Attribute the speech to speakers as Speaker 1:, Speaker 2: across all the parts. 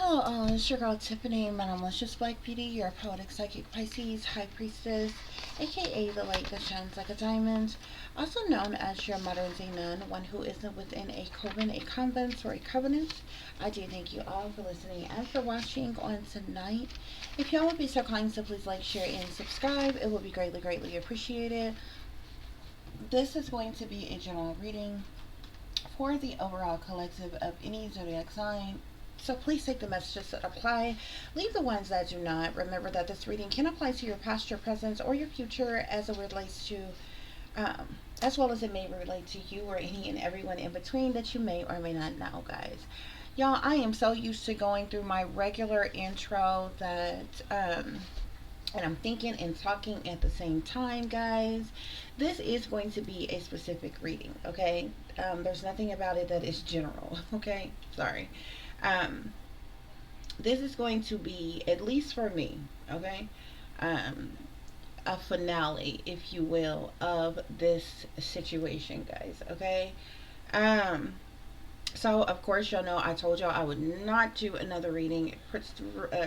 Speaker 1: Hello, it's your girl Tiffany, my malicious Black Beauty, your poetic psychic Pisces, High Priestess, aka the light that shines like a diamond, also known as your modern day nun, one who isn't within a coven, a convent, or a covenant. I do thank you all for listening and for watching on tonight. If y'all would be so kind, so please like, share, and subscribe. It would be greatly, greatly appreciated. This is going to be a general reading for the overall collective of any zodiac sign. So please take the messages that apply, leave the ones that do not. Remember that this reading can apply to your past, your present, or your future as it relates to, as well as it may relate to you or any and everyone in between that you may or may not know, guys. Y'all, I am so used to going through my regular intro that, and I'm thinking and talking at the same time, guys. This is going to be a specific reading, okay? There's nothing about it that is general, okay? Sorry. Um, this is going to be, at least for me, okay, um, a finale, if you will, of this situation, guys, okay? Um, so, of course, y'all know I told y'all I would not do another reading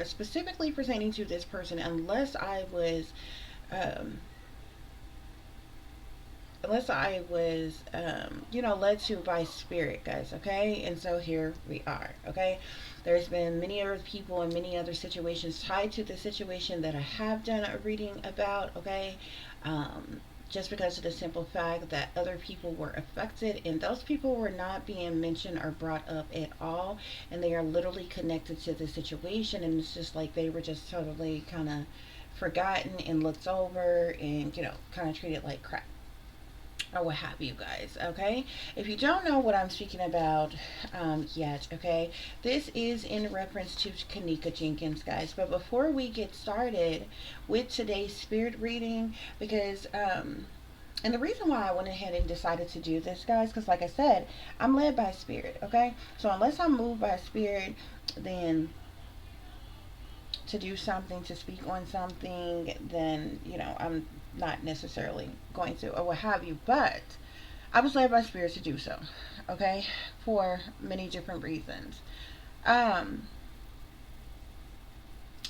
Speaker 1: specifically pertaining to this person um, unless I was led to by spirit, guys, okay? And so here we are, okay? There's been many other people and many other situations tied to the situation that I have done a reading about, okay? Um, just because of the simple fact that other people were affected and those people were not being mentioned or brought up at all, and they are literally connected to the situation, and it's just like they were just totally kind of forgotten and looked over and, kind of treated like crap or what have you, guys, okay? If you don't know what I'm speaking about yet, okay, this is in reference to KENNEKA Jenkins, guys. But before we get started with today's spirit reading, because and the reason why I went ahead and decided to do this, guys, because like I said, I'm led by spirit, okay? So unless I'm moved by spirit, then to do something, to speak on something, then, I'm not necessarily going to, or what have you. But I was led by spirit to do so, okay, for many different reasons. Um,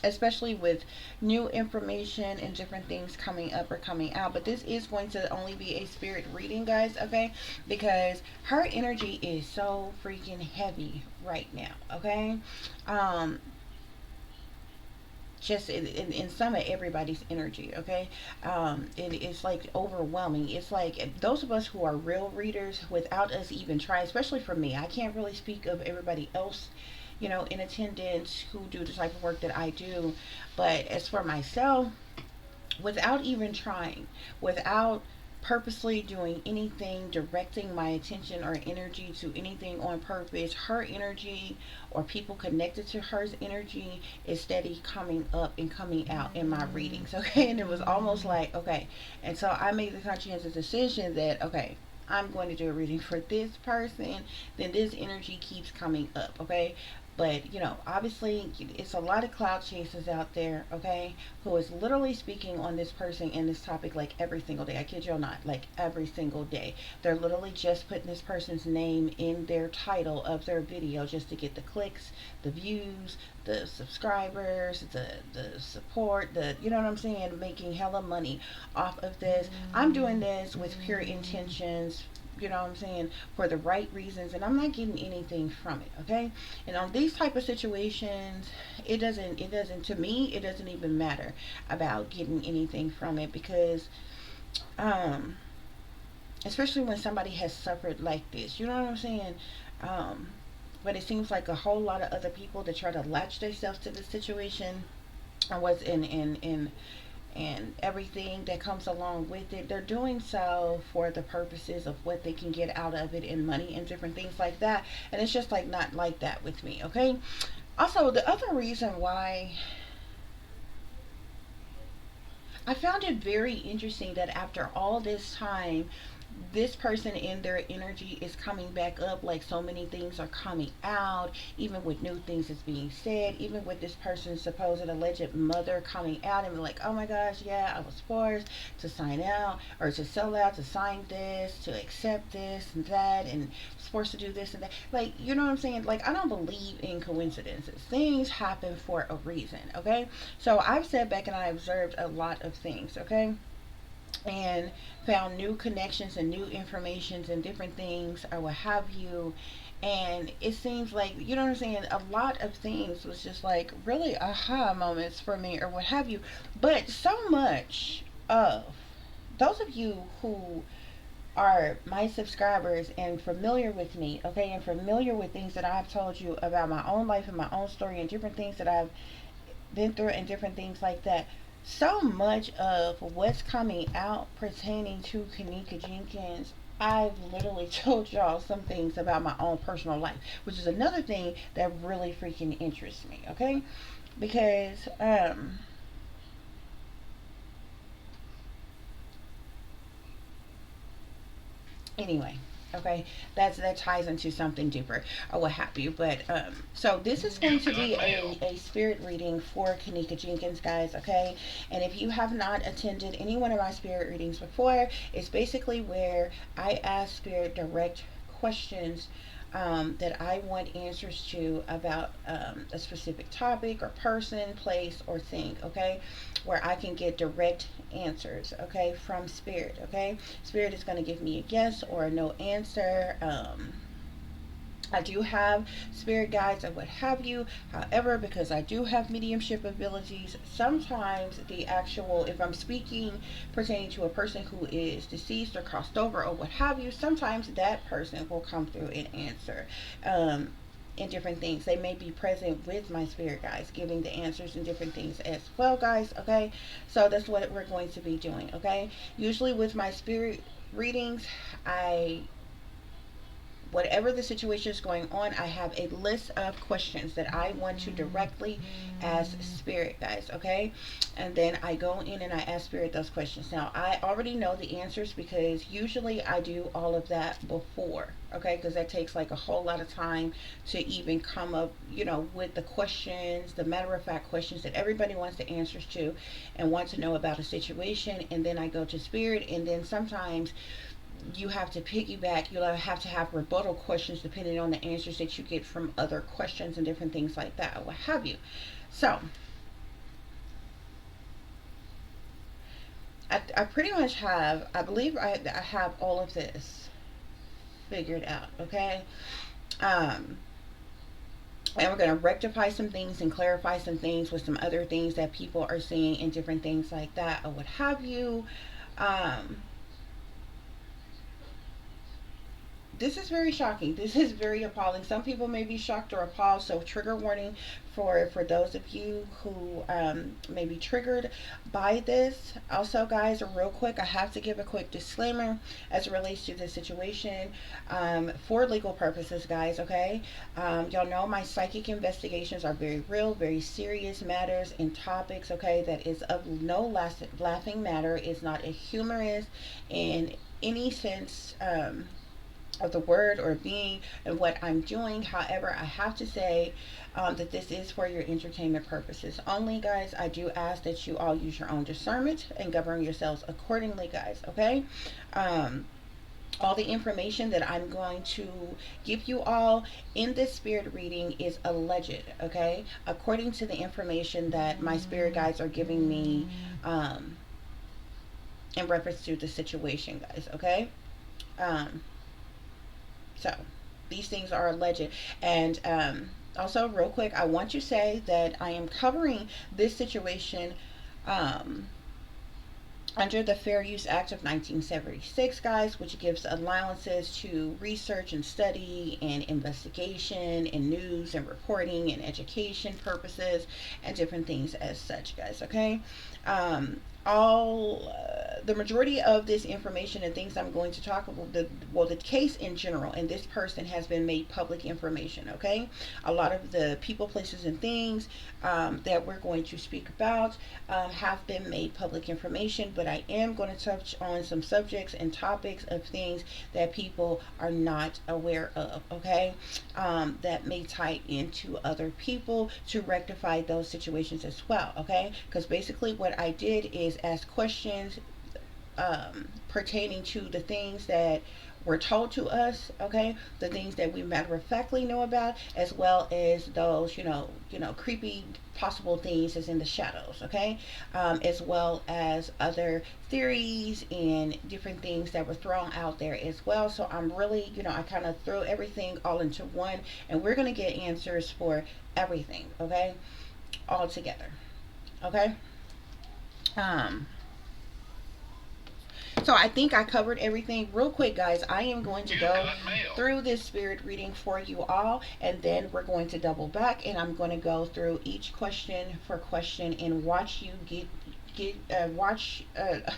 Speaker 1: Especially with new information and different things coming up or coming out. But this is going to only be a spirit reading, guys, okay? Because her energy is so freaking heavy right now, okay? Um, just in some of everybody's energy, okay. It's like overwhelming. It's like those of us who are real readers, without us even trying, especially for me, I can't really speak of everybody else, in attendance who do the type of work that I do. But as for myself, without even trying, without purposely doing anything, directing my attention or energy to anything on purpose, her energy or people connected to her energy is steady coming up and coming out in my readings, okay? And it was almost like, okay, and so I made the conscientious decision that, okay, I'm going to do a reading for this person, then this energy keeps coming up, okay? But, obviously, it's a lot of cloud chasers out there, okay, who is literally speaking on this person and this topic like every single day. I kid you not, like every single day. They're literally just putting this person's name in their title of their video just to get the clicks, the views, the subscribers, the support, you know what I'm saying, making hella money off of this. I'm doing this with pure intentions, you know what I'm saying, for the right reasons, and I'm not getting anything from it, okay? And on these type of situations, it doesn't to me, it doesn't even matter about getting anything from it, because um especially when somebody has suffered like this, you know what I'm saying. um but it seems like a whole lot of other people that try to latch themselves to the situation and what's in and everything that comes along with it, they're doing so for the purposes of what they can get out of it in money and different things like that. And it's just like not like that with me, okay? Also, the other reason why I found it very interesting that after all this time, this person in their energy is coming back up, like so many things are coming out, even with new things is being said, even with this person's supposed alleged mother coming out and be like, oh my gosh, yeah, I was forced to sign out or to sell out, to sign this, to accept this and that, and was forced to do this and that. Like, you know what I'm saying? Like, I don't believe in coincidences. Things happen for a reason, okay? So I've sat back and I observed a lot of things, okay? And found new connections and new informations and different things or what have you. And it seems like, you know what I'm saying, a lot of things was just like really aha moments for me or what have you. But so much of those of you who are my subscribers and familiar with me, okay, and familiar with things that I've told you about my own life and my own story and different things that I've been through and different things like that. So much of what's coming out pertaining to Kenneka Jenkins, I've literally told y'all some things about my own personal life, which is another thing that really freaking interests me, okay? Because anyway, okay, that ties into something deeper or what have you. But so this is going to be a spirit reading for Kenneka Jenkins, guys, okay? And if you have not attended any one of my spirit readings before, it's basically where I ask spirit direct questions that I want answers to about a specific topic or person, place, or thing, okay? Where I can get direct answers, okay, from spirit, okay? Spirit is going to give me a yes or a no answer. I do have spirit guides and what have you. However, because I do have mediumship abilities, sometimes the actual, if I'm speaking pertaining to a person who is deceased or crossed over or what have you, sometimes that person will come through and answer. In different things, they may be present with my spirit guides giving the answers and different things as well, guys, okay? So that's what we're going to be doing, okay? Usually with my spirit readings, I whatever the situation is going on, I have a list of questions that I want to directly ask spirit, guys, okay? And then I go in and I ask spirit those questions. Now, I already know the answers because usually I do all of that before, okay? Because that takes like a whole lot of time to even come up, with the questions, the matter of fact questions that everybody wants the answers to and want to know about a situation. And then I go to spirit, and then sometimes you have to piggyback. You'll have to have rebuttal questions depending on the answers that you get from other questions and different things like that, or what have you. So, I pretty much have, I believe I have all of this figured out, okay? Um, and we're going to rectify some things and clarify some things with some other things that people are seeing and different things like that, or what have you. Um, this is very shocking. This is very appalling. Some people may be shocked or appalled. So trigger warning for those of you who may be triggered by this. Also, guys, real quick, I have to give a quick disclaimer as it relates to this situation for legal purposes, guys. Okay, y'all know my psychic investigations are very real, very serious matters and topics. Okay, that is of no laughing matter. It's not a humorous in any sense. Of the word or being and what I'm doing. However, I have to say that this is for your entertainment purposes only, guys. I do ask that you all use your own discernment and govern yourselves accordingly, guys, okay? All the information that I'm going to give you all in this spirit reading is alleged, okay? According to the information that my spirit guides are giving me in reference to the situation, guys, okay? Um, So these things are alleged. And also, real quick, I want to say that I am covering this situation um, under the Fair Use Act of 1976, guys, which gives allowances to research and study and investigation and news and reporting and education purposes and different things as such, guys, okay? All the majority of this information and things I'm going to talk about, the case in general and this person has been made public information. Okay, a lot of the people, places, and things that we're going to speak about have been made public information, but I am going to touch on some subjects and topics of things that people are not aware of. Okay, that may tie into other people to rectify those situations as well. Okay, because basically what I did is ask questions pertaining to the things that were told to us, okay, the things that we matter of factly know about, as well as those, creepy possible things that's in the shadows, okay, as well as other theories and different things that were thrown out there as well. So I'm really, I kind of throw everything all into one, and we're going to get answers for everything, okay, all together, okay. um So I think I covered everything real quick, guys. I am going to go through this spirit reading for you all, and then we're going to double back, and I'm going to go through each question for question and watch you get watch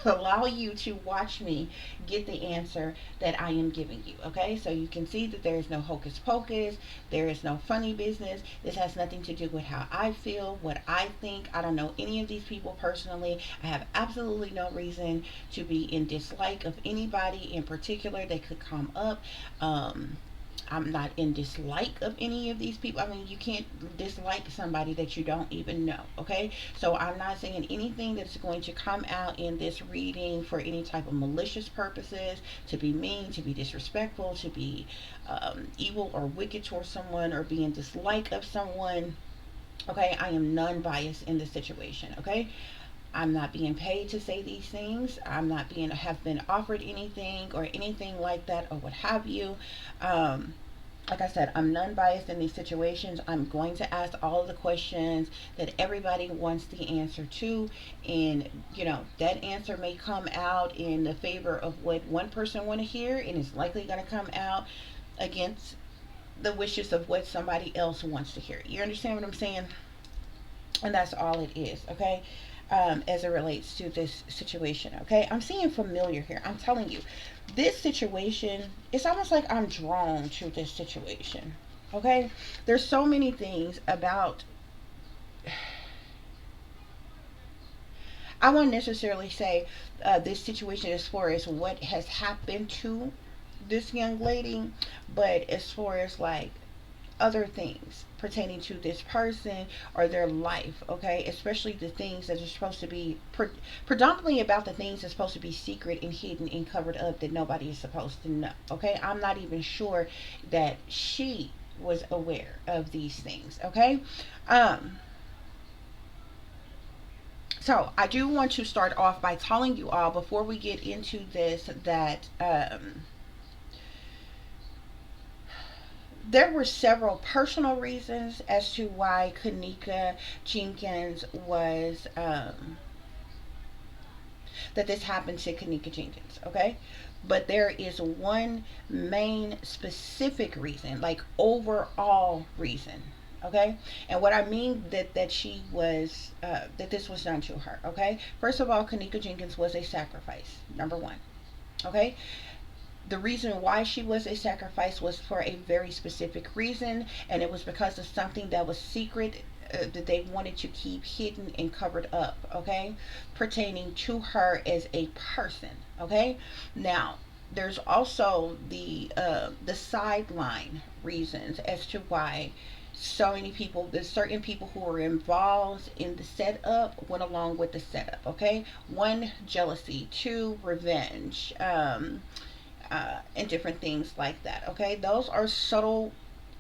Speaker 1: allow you to watch me get the answer that I am giving you. Okay, so you can see that there is no hocus pocus, there is no funny business. This has nothing to do with how I feel, what I think. I don't know any of these people personally. I have absolutely no reason to be in dislike of anybody in particular that could come up. I'm not in dislike of any of these people. I mean, you can't dislike somebody that you don't even know, okay? So I'm not saying anything that's going to come out in this reading for any type of malicious purposes, to be mean, to be disrespectful, to be evil or wicked towards someone, or be in dislike of someone, okay? I am non-biased in this situation, okay? I'm not being paid to say these things. I'm not being have been offered anything or anything like that or what have you. Like I said, I'm non-biased in these situations. I'm going to ask all of the questions that everybody wants the answer to, and that answer may come out in the favor of what one person want to hear, and it's likely going to come out against the wishes of what somebody else wants to hear. You understand what I'm saying? And that's all it is, okay? As it relates to this situation, okay? I'm seeing familiar here. I'm telling you, this situation, it's almost like I'm drawn to this situation, okay? There's so many things about, I won't necessarily say this situation as far as what has happened to this young lady, but as far as like other things pertaining to this person or their life, okay? Especially the things that are supposed to be predominantly about the things that's supposed to be secret and hidden and covered up that nobody is supposed to know, okay? I'm not even sure that she was aware of these things, okay? Um, so I do want to start off by telling you all before we get into this that there were several personal reasons as to why KENNEKA Jenkins was that this happened to KENNEKA Jenkins, okay? But there is one main specific reason, like overall reason, okay? And what I mean that she was that this was done to her, okay? First of all, KENNEKA Jenkins was a sacrifice, number one, okay? The reason why she was a sacrifice was for a very specific reason, and it was because of something that was secret, that they wanted to keep hidden and covered up, okay, pertaining to her as a person, okay. Now there's also the sideline reasons as to why so many people, there's certain people who were involved in the setup went along with the setup, okay. One, jealousy. Two, revenge, and different things like that. Okay, those are subtle,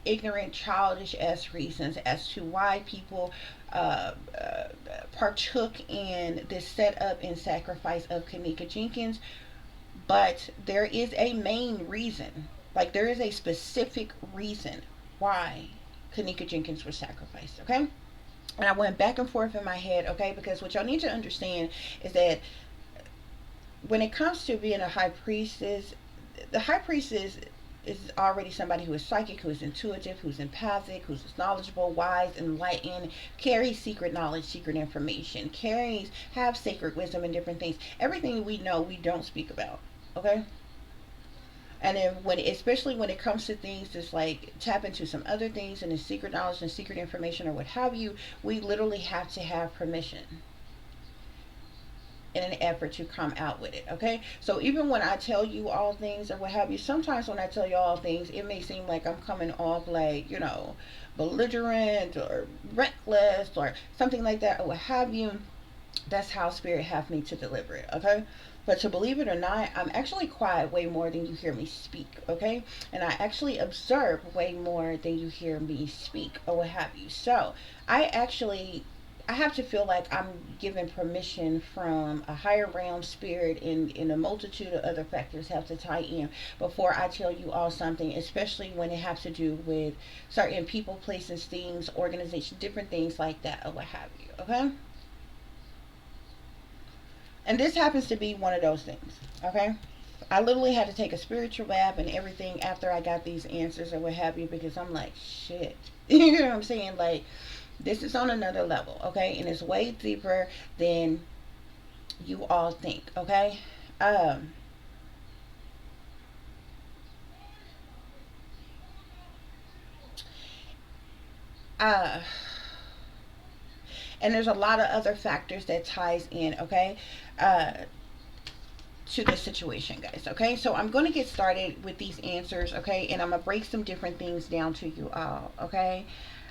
Speaker 1: ignorant, childish as reasons as to why people partook in this setup and sacrifice of KENNEKA Jenkins. But there is a main reason, like there is a specific reason why KENNEKA Jenkins was sacrificed. Okay, and I went back and forth in my head. Okay, because what y'all need to understand is that when it comes to being a high priestess, the high priestess This is already somebody who is psychic, who is intuitive, who's empathic, who's knowledgeable, wise, enlightened, carries secret knowledge, secret information, have sacred wisdom and different things. Everything we know, we don't speak about. Okay? And then especially when it comes to things just like tap into some other things and the secret knowledge and secret information or what have you, we literally have to have permission in an effort to come out with it. Okay, so even when I tell you all things or what have you, sometimes when I tell you all things, it may seem like I'm coming off like, belligerent or reckless or something like that or what have you. That's how spirit have me to deliver it. Okay, but to believe it or not, I'm actually quiet way more than you hear me speak. Okay, and I actually observe way more than you hear me speak or what have you. So I actually, I have to feel like I'm given permission from a higher realm spirit, in a multitude of other factors have to tie in before I tell you all something, especially when it has to do with certain people, places, things, organizations, different things like that or what have you. Okay, and this happens to be one of those things. Okay, I literally had to take a spiritual bath and everything after I got these answers or what have you, because I'm like, shit. You know what I'm saying? Like, this is on another level, okay? And it's way deeper than you all think, okay? Um, uh, and there's a lot of other factors that ties in, okay? Uh, to this situation, guys, okay? So I'm going to get started with these answers, okay? And I'm going to break some different things down to you all, okay?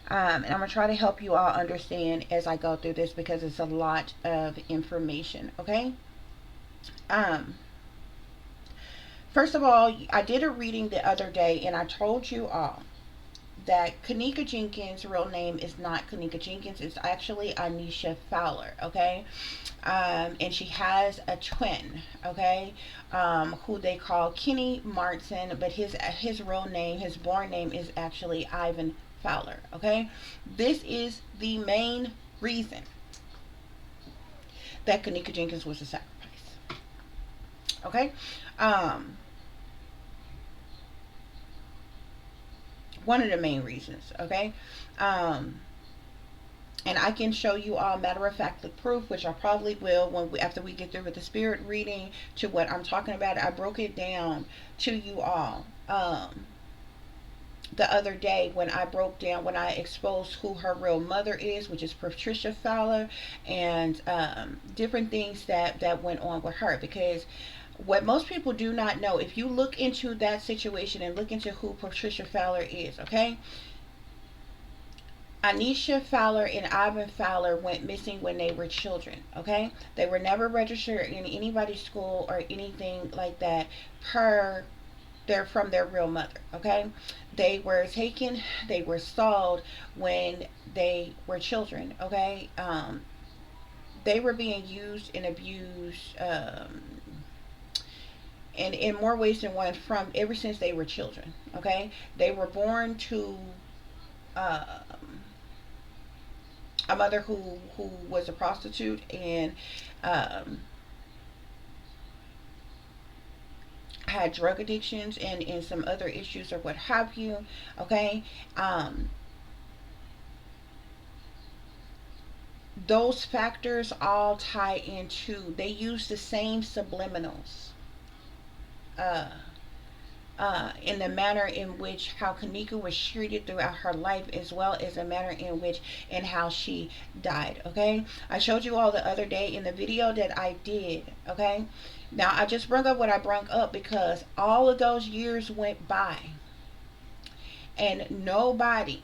Speaker 1: And I'm going to try to help you all understand as I go through this because it's a lot of information, okay? Um, First of all, I did a reading the other day and I told you all that KENNEKA Jenkins' real name is not KENNEKA Jenkins. It's actually Anisha Fowler, okay? And she has a twin, okay? Who they call Kenny Martin, but his real name, his born name is actually Ivan Fowler, okay? This is the main reason that KENNEKA Jenkins was a sacrifice, okay? Um, One of the main reasons, okay? Um, and I can show you all matter of fact the proof, which I probably will after we get through with the spirit reading to what I'm talking about. I broke it down to you all the other day when I exposed who her real mother is, which is Patricia Fowler, and different things that went on with her. Because what most people do not know, if you look into that situation and look into who Patricia Fowler is, okay? Anisha Fowler and Ivan Fowler went missing when they were children, okay? They were never registered in anybody's school or anything like that per they're from their real mother, okay? They were taken, they were sold when they were children, okay? They were being used and abused in more ways than one from ever since they were children, okay? They were born to a mother who was a prostitute and um, had drug addictions and some other issues or what have you, okay? Those factors all tie into, they use the same subliminals uh, in the manner in which how KENNEKA was treated throughout her life, as well as the manner in which and how she died, okay? I showed you all the other day in the video that I did, okay? Now I just brought up what I brought up because all of those years went by and nobody,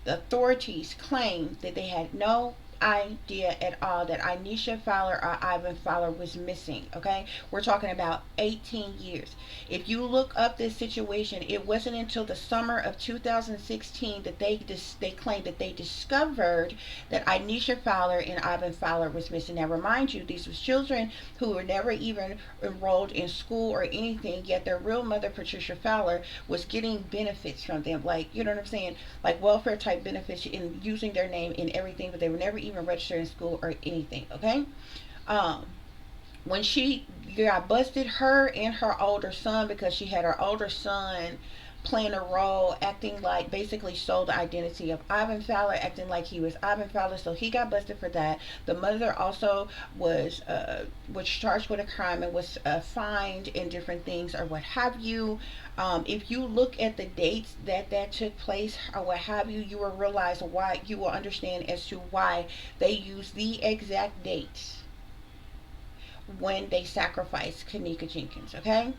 Speaker 1: the authorities, claimed that they had no idea at all that Anisha Fowler or Ivan Fowler was missing. Okay, we're talking about 18 years. If you look up this situation, it wasn't until the summer of 2016 that they claimed that they discovered that Anisha Fowler and Ivan Fowler was missing. Now, remind you, these were children who were never even enrolled in school or anything. Yet their real mother, Patricia Fowler, was getting benefits from them, like, you know what I'm saying, like welfare type benefits, in using their name in everything, but they were never even registered in school or anything, okay? Um, When she got busted, her and her older son, because she had her older son playing a role, acting like, basically stole the identity of Ivan Fowler, acting like he was Ivan Fowler. So he got busted for that. The mother also was charged with a crime and was fined and different things or what have you. If you look at the dates that took place or what have you, you will realize why. You will understand as to why they use the exact dates when they sacrificed Kenneka Jenkins, okay?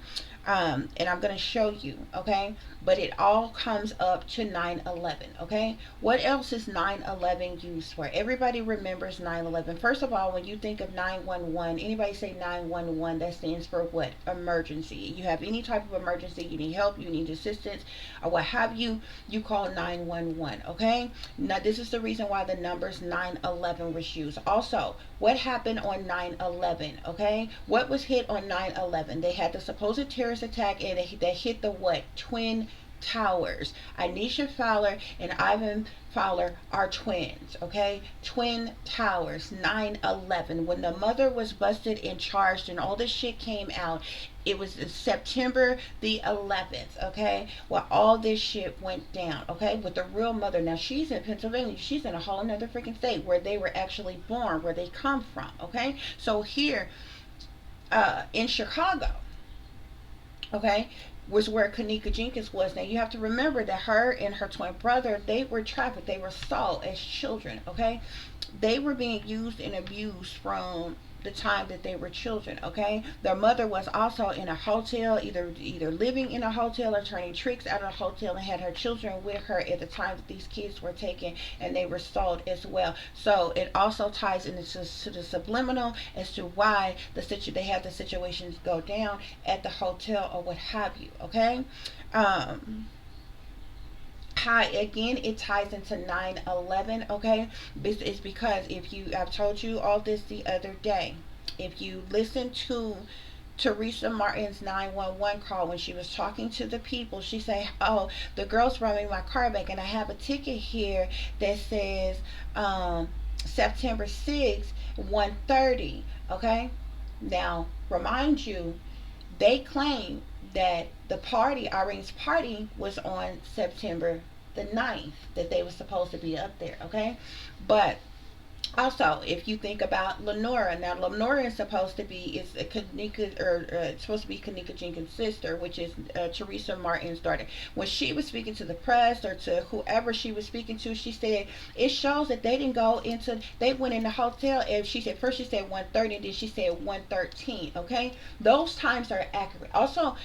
Speaker 1: And I'm going to show you, okay? But it all comes up to 9/11, okay? What else is 9/11 used for? Everybody remembers 9/11. First of all, when you think of 911, anybody say 911, that stands for what? Emergency. You have any type of emergency, you need help, you need assistance, or what have you, you call 911, okay? Now, this is the reason why the numbers 9/11 was used. Also, what happened on 9/11, okay? What was hit on 9/11? They had the supposed terrorist attack, and they hit the what? Twin Towers. Anisha Fowler and Ivan Fowler are twins, okay? Twin Towers, 9/11. When the mother was busted and charged and all this shit came out, it was September the 11th, okay? Well, all this shit went down, okay? With the real mother. Now, she's in Pennsylvania. She's in a whole nother freaking state where they were actually born, where they come from, okay? So here in Chicago, okay, was where Kenneka Jenkins was. Now you have to remember that her and her twin brother, they were trafficked, they were sold as children, okay? They were being used and abused from the time that they were children, okay? Their mother was also in a hotel, either living in a hotel or turning tricks out of a hotel, and had her children with her at the time that these kids were taken, and they were sold as well. So it also ties into to the subliminal as to why they had the situations go down at the hotel or what have you, okay? How again it ties into 9/11, okay? This is because I've told you all this the other day. If you listen to Teresa Martin's 911 call, when she was talking to the people, she said, oh, the girl's running my car back, and I have a ticket here that says September 6th, 1:30, okay? Now, remind you, they claim that the party, Irene's party, was on September the 9th, that they were supposed to be up there, okay? But also, if you think about Lenora, now Lenora is supposed to be supposed to be Kenneka Jenkins' sister, which is Teresa Martin's daughter. When she was speaking to the press or to whoever she was speaking to, she said it shows that they went in the hotel, and she said first she said 1:30, and then she said 1:13. Okay, those times are accurate. Also,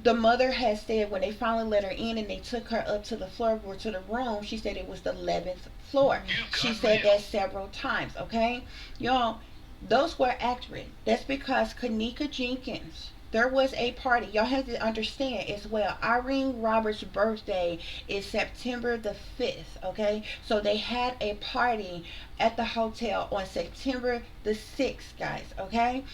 Speaker 1: the mother has said when they finally let her in and they took her up to the floor or to the room, she said it was the 11th floor. She said that several times, okay? Y'all, those were accurate. That's because Kenneka Jenkins, there was a party. Y'all have to understand as well. Irene Roberts' birthday is September the 5th, okay? So they had a party at the hotel on September the 6th, guys, okay?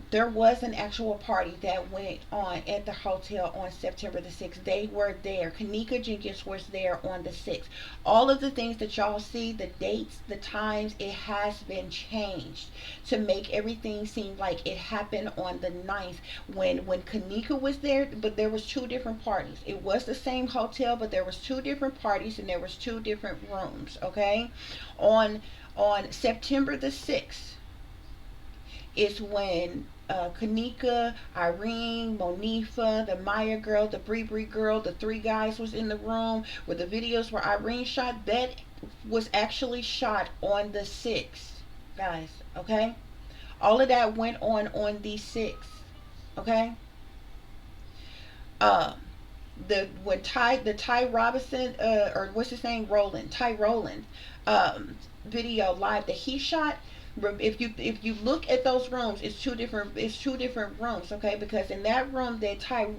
Speaker 1: There was an actual party that went on at the hotel on September the 6th. They were there. Kenneka Jenkins was there on the 6th. All of the things that y'all see, the dates, the times, it has been changed to make everything seem like it happened on the 9th when Kenneka was there, but there was two different parties. It was the same hotel, but there was two different parties and there was two different rooms, okay? On September the 6th is when Kenneka, Irene, Monifa, the Maya girl, the Bree girl, the three guys was in the room where the videos where Irene shot. That was actually shot on the 6th, guys, okay? All of that went on the 6th, okay? The Ty Robinson, or what's his name, Ty Roland, video live that he shot. If you look at those rooms, it's two different rooms, okay? Because in that room that Ty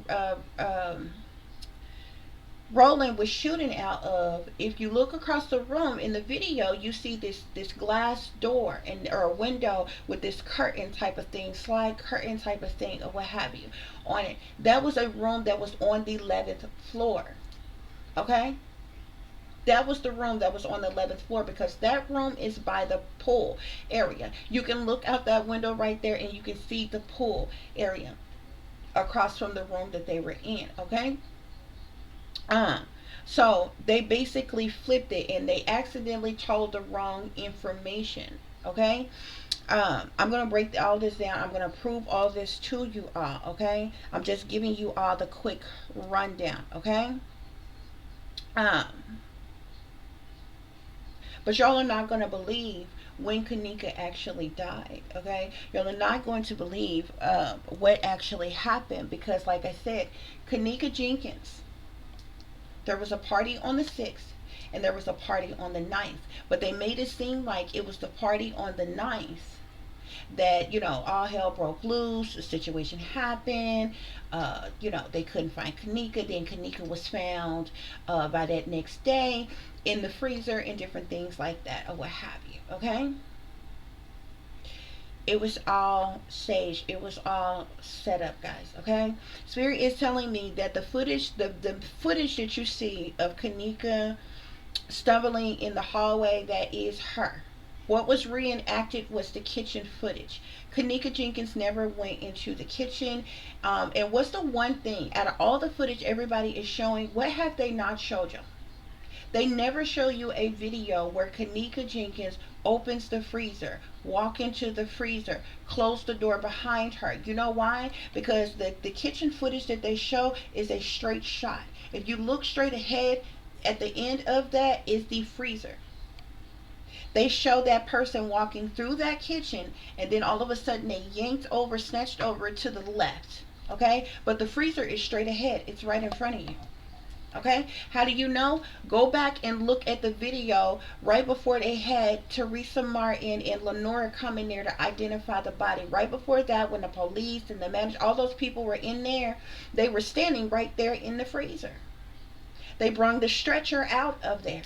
Speaker 1: Roland was shooting out of, if you look across the room in the video, you see this glass door or a window with this curtain type of thing, slide curtain type of thing, or what have you on it. That was a room that was on the 11th floor, okay? That was the room that was on the 11th floor, because that room is by the pool area. You can look out that window right there and you can see the pool area across from the room that they were in. Okay. Uh, so they basically flipped it and they accidentally told the wrong information. Okay. I'm gonna break all this down. I'm gonna prove all this to you all. Okay. I'm just giving you all the quick rundown. Okay. Um, but y'all are not gonna believe when Kanika actually died. Okay. Y'all are not going to believe what actually happened, because, like I said, Kanika Jenkins, there was a party on the 6th and there was a party on the 9th. But they made it seem like it was the party on the 9th that, all hell broke loose. A situation happened. They couldn't find Kanika. Then Kanika was found by that next day in the freezer and different things like that, or what have you. Okay? It was all staged. It was all set up, guys. Okay? Spirit is telling me that the footage that you see of Kanika stumbling in the hallway, that is her. What was reenacted was the kitchen footage. Kanika Jenkins never went into the kitchen. And what's the one thing out of all the footage everybody is showing? What have they not showed you? They never show you a video where Kanika Jenkins opens the freezer, walk into the freezer, close the door behind her. You know why? Because the kitchen footage that they show is a straight shot. If you look straight ahead, at the end of that is the freezer. They show that person walking through that kitchen, and then all of a sudden they snatched over to the left. Okay? But the freezer is straight ahead. It's right in front of you. Okay? How do you know? Go back and look at the video right before they had Teresa Martin and Lenora come in there to identify the body. Right before that, when the police and the manager, all those people were in there, they were standing right there in the freezer. They brought the stretcher out of there.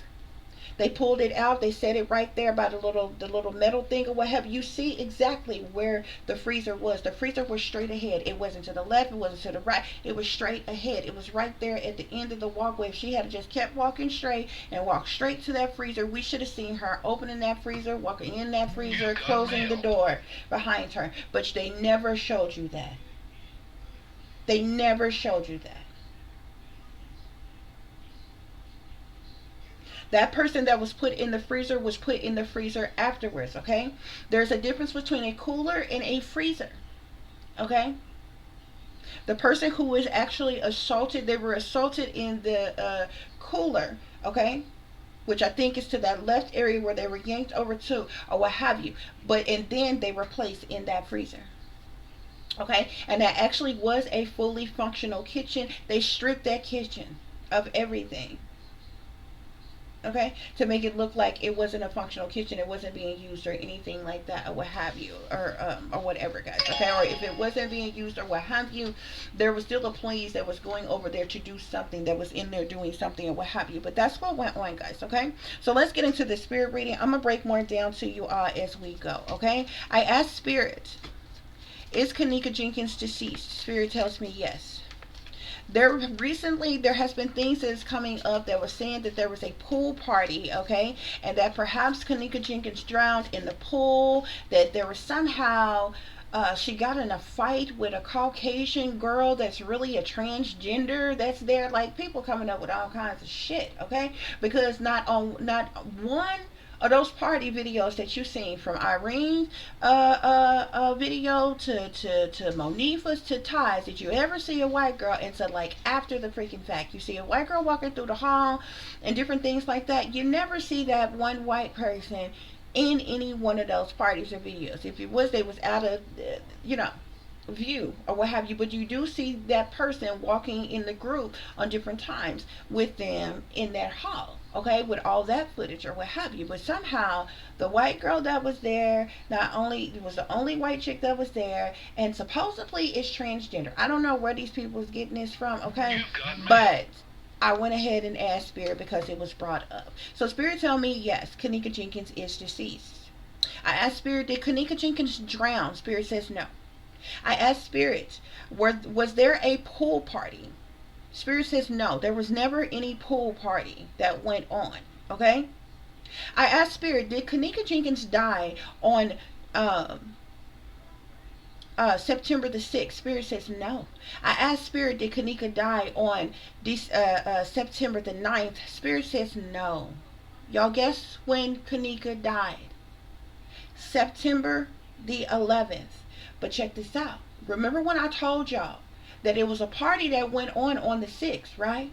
Speaker 1: They pulled it out. They set it right there by the little metal thing or what have you. See exactly where the freezer was. The freezer was straight ahead. It wasn't to the left. It wasn't to the right. It was straight ahead. It was right there at the end of the walkway. If she had just kept walking straight and walked straight to that freezer, we should have seen her opening that freezer, walking in that freezer, closing the door behind her. But they never showed you that. They never showed you that. That person that was put in the freezer was put in the freezer afterwards, okay? There's a difference between a cooler and a freezer, okay? The person who was actually assaulted, they were assaulted in the cooler, okay? Which I think is to that left area where they were yanked over to, or what have you. And then they were placed in that freezer. Okay? And that actually was a fully functional kitchen. They stripped that kitchen of everything, okay, to make it look like it wasn't a functional kitchen, it wasn't being used or anything like that, or what have you, or whatever, guys. Okay, or if it wasn't being used or what have you, there was still employees that was going over there to do something, that was in there doing something or what have you. But that's what went on, guys. Okay, so let's get into the spirit reading. I'm gonna break more down to you all as we go. Okay, I asked Spirit, is Kanika Jenkins deceased? Spirit tells me yes. There has been things that is coming up that was saying that there was a pool party, okay, and that perhaps Kanika Jenkins drowned in the pool, that there was somehow she got in a fight with a Caucasian girl that's really a transgender that's there. Like, people coming up with all kinds of shit, okay, because not one of those party videos that you've seen, from Irene's video to Monifa's to Ty's, did you ever see a white girl until like after the freaking fact? You see a white girl walking through the hall and different things like that. You never see that one white person in any one of those parties or videos. If it was, they was out of view or what have you, but you do see that person walking in the group on different times with them in that hall, okay, with all that footage or what have you. But somehow the white girl that was there not only was the only white chick that was there, and supposedly is transgender. I don't know where these people was getting this from, okay, but I went ahead and asked Spirit because it was brought up. So Spirit told me yes, Kanika Jenkins is deceased. I asked Spirit, did Kanika Jenkins drown? Spirit says no. I asked Spirit, was there a pool party Spirit says no. There was never any pool party that went on. Okay? I asked Spirit, did Kenneka Jenkins die on September the 6th? Spirit says no. I asked Spirit, did Kenneka die on September the 9th? Spirit says no. Y'all guess when Kenneka died? September the 11th. But check this out. Remember when I told y'all that it was a party that went on the 6th, right?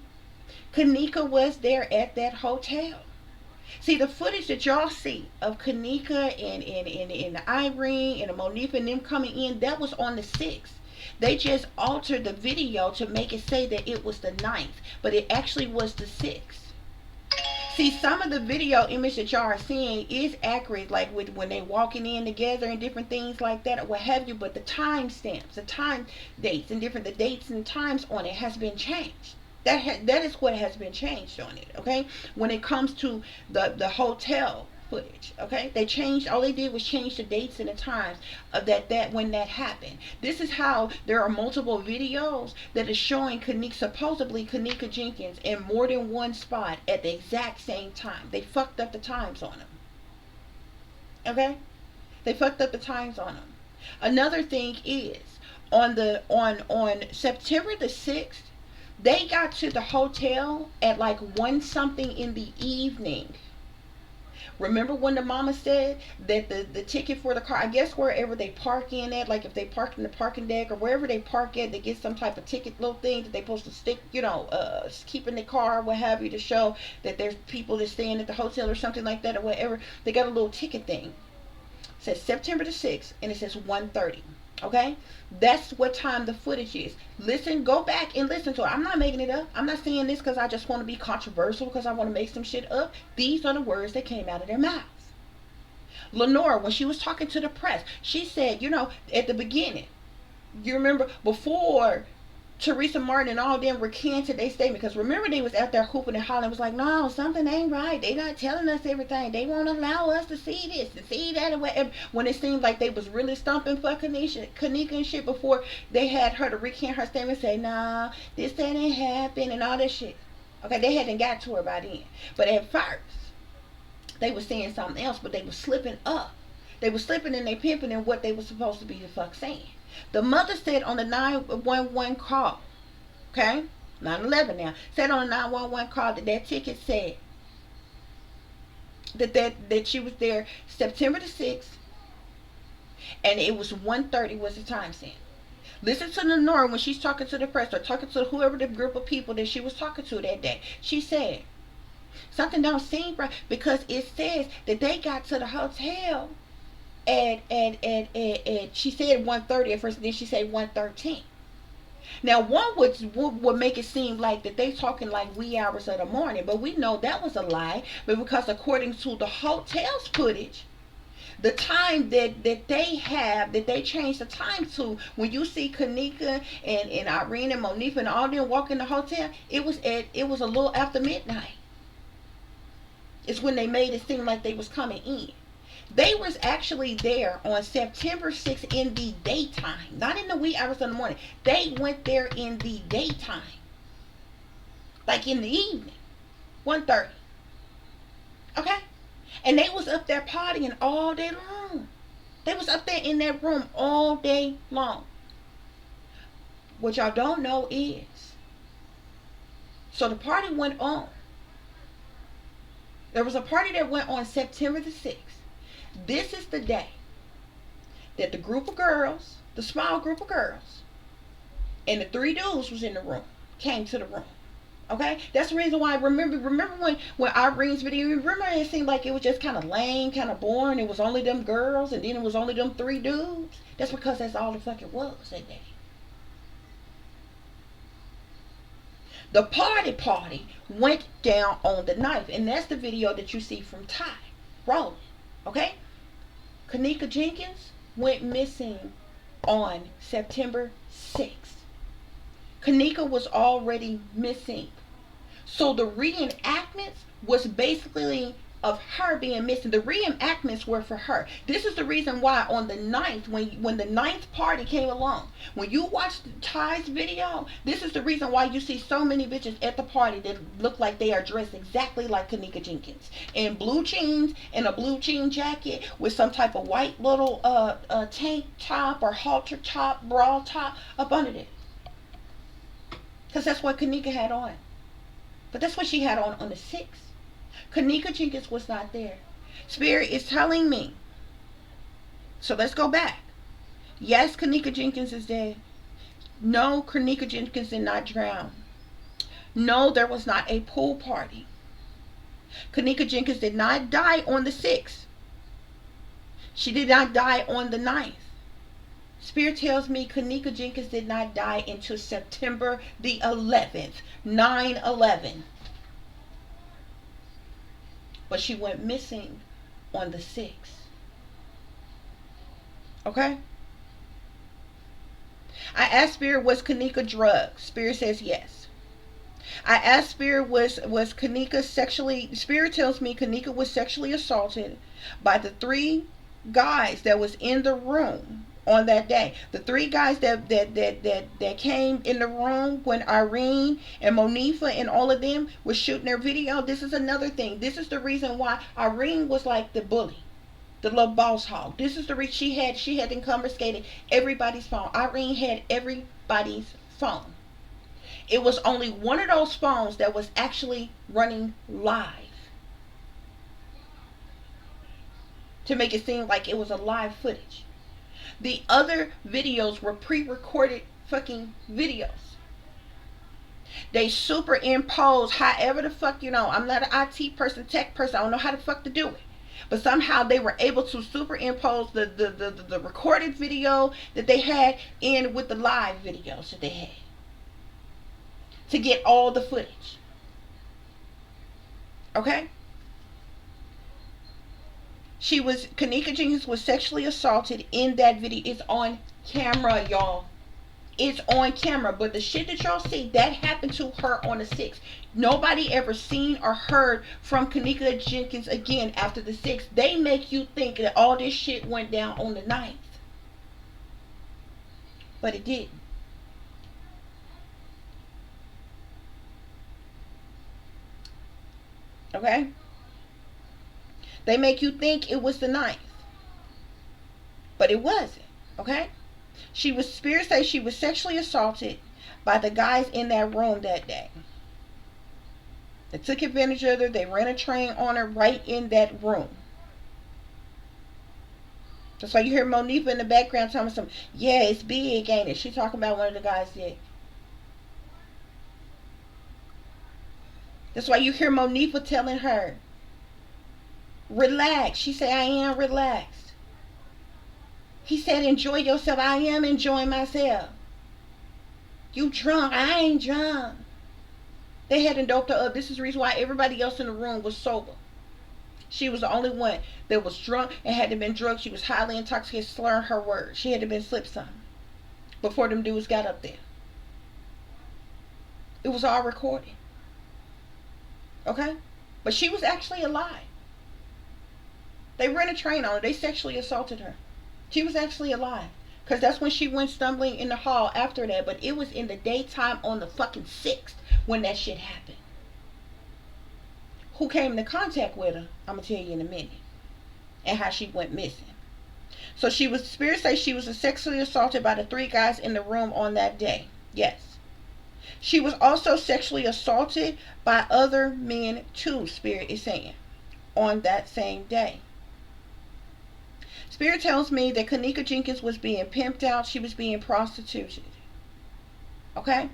Speaker 1: Kenneka was there at that hotel. See, the footage that y'all see of Kenneka and Irene and Monifa and them coming in, that was on the 6th. They just altered the video to make it say that it was the 9th, but it actually was the 6th. See, some of the video image that y'all are seeing is accurate, like with when they walking in together and different things like that or what have you, but the time stamps, the time dates and the dates and times on it has been changed. That is what has been changed on it, okay? When it comes to the hotel footage, okay? They changed, all they did was change the dates and the times of that when that happened. This is how there are multiple videos that is showing supposedly Kenneka Jenkins in more than one spot at the exact same time. They fucked up the times on them. Okay? They fucked up the times on them. Another thing is on September the 6th, they got to the hotel at like 1 something in the evening. Remember when the mama said that the ticket for the car, I guess wherever they park in at, like if they park in the parking deck or wherever they park at, they get some type of ticket little thing that they supposed to stick, keep in the car, what have you, to show that there's people that's staying at the hotel or something like that or whatever. They got a little ticket thing. It says September the 6th and it says 1:30. Okay, that's what time the footage is. Listen, go back and listen to it. I'm not making it up. I'm not saying this because I just want to be controversial, because I want to make some shit up. These are the words that came out of their mouths. Lenora, when she was talking to the press, she said, at the beginning, you remember before Teresa Martin and all them recanted their statement, because remember they was out there hooping and hollering, was like, no, something ain't right, they not telling us everything, they won't allow us to see this and see that and whatever, when it seemed like they was really stumping for Kenneka and shit before they had her to recant her statement, say, nah, this that ain't happen and all that shit. Okay, they hadn't got to her by then, but at first they was saying something else, but they was slipping up. They was slipping and they pimping in what they was supposed to be the fuck saying. The mother said on the 911 call, okay, 911 now, said on the 911 call that ticket said that she was there September the 6th, and it was 1:30 was the time stamp. Listen to Lenora when she's talking to the press or talking to whoever the group of people that she was talking to that day. She said, something don't seem right, because it says that they got to the hotel and she said 1:30 at first, then she said 1:13. Now one would make it seem like that they talking like wee hours of the morning, but we know that was a lie. But because according to the hotel's footage, the time that they changed the time to, when you see Kenneka and Irene and Monifa and all them walk in the hotel, it was a little after midnight. It's when they made it seem like they was coming in. They was actually there on September 6th in the daytime, not in the wee hours of the morning. They went there in the daytime, like in the evening, 1:30. Okay, and they was up there partying all day long. They was up there in that room all day long. What y'all don't know is, so the party went on. There was a party that went on September the 6th. This is the day that the group of girls, the small group of girls, and the 3 dudes was in the room, came to the room. Okay? That's the reason why, remember when Irene's video, remember it seemed like it was just kind of lame, kind of boring. It was only them girls, and then it was only them 3 dudes. That's because that's all the fucking was that day. The party went down on the 9th, and that's the video that you see from Ty rolling. Okay? Kenneka Jenkins went missing on September 6th. Kenneka was already missing. So the reenactments was basically of her being missing. The reenactments were for her. This is the reason why on the ninth, when the ninth party came along, when you watch Ty's video, this is the reason why you see so many bitches at the party that look like they are dressed exactly like KENNEKA Jenkins, in blue jeans and a blue jean jacket with some type of white little tank top or halter top, bra top up under it. Because that's what KENNEKA had on. But that's what she had on the 6th. KENNEKA Jenkins was not there. Spirit is telling me. So let's go back. Yes, KENNEKA Jenkins is dead. No, KENNEKA Jenkins did not drown. No, there was not a pool party. KENNEKA Jenkins did not die on the 6th. She did not die on the 9th. Spirit tells me KENNEKA Jenkins did not die until September the 11th. 9/11. But she went missing on the 6th. Okay? I asked Spirit, was KENNEKA drugged? Spirit says yes. I asked Spirit, was KENNEKA sexually... Spirit tells me KENNEKA was sexually assaulted by the 3 guys that was in the room on that day. The 3 guys that came in the room when Irene and Monifa and all of them was shooting their video. This is another thing. This is the reason why Irene was like the bully, the little boss hog. This is the reason she had confiscated everybody's phone. Irene had everybody's phone. It was only one of those phones that was actually running live to make it seem like it was a live footage. The other videos were pre-recorded fucking videos. They superimpose however the fuck, I'm not an IT person, tech person. I don't know how the fuck to do it. But somehow they were able to superimpose the recorded video that they had in with the live videos that they had to get all the footage. Okay? KENNEKA Jenkins was sexually assaulted in that video. It's on camera, y'all. It's on camera. But the shit that y'all see, that happened to her on the 6th. Nobody ever seen or heard from KENNEKA Jenkins again after the 6th. They make you think that all this shit went down on the 9th. But it didn't. Okay? They make you think it was the 9th. But it wasn't. Okay? Spirit says she was sexually assaulted by the guys in that room that day. They took advantage of her. They ran a train on her right in that room. That's why you hear Monifa in the background telling some, yeah, it's big, ain't it? She talking about one of the guys there. That's why you hear Monifa telling her, relax. She said, I am relaxed. He said, enjoy yourself. I am enjoying myself. You drunk. I ain't drunk. They hadn't doped her up. This is the reason why everybody else in the room was sober. She was the only one that was drunk and had to been drugged. She was highly intoxicated, slurring her words. She had to been slipped something before them dudes got up there. It was all recorded. Okay? But she was actually alive. They ran a train on her. They sexually assaulted her. She was actually alive. Because that's when she went stumbling in the hall after that. But it was in the daytime on the fucking 6th when that shit happened. Who came into contact with her, I'm going to tell you in a minute. And how she went missing. So Spirit says she was sexually assaulted by the 3 guys in the room on that day. Yes. She was also sexually assaulted by other men too, Spirit is saying. On that same day. Spirit tells me that KENNEKA Jenkins was being pimped out. She was being prostituted. Okay?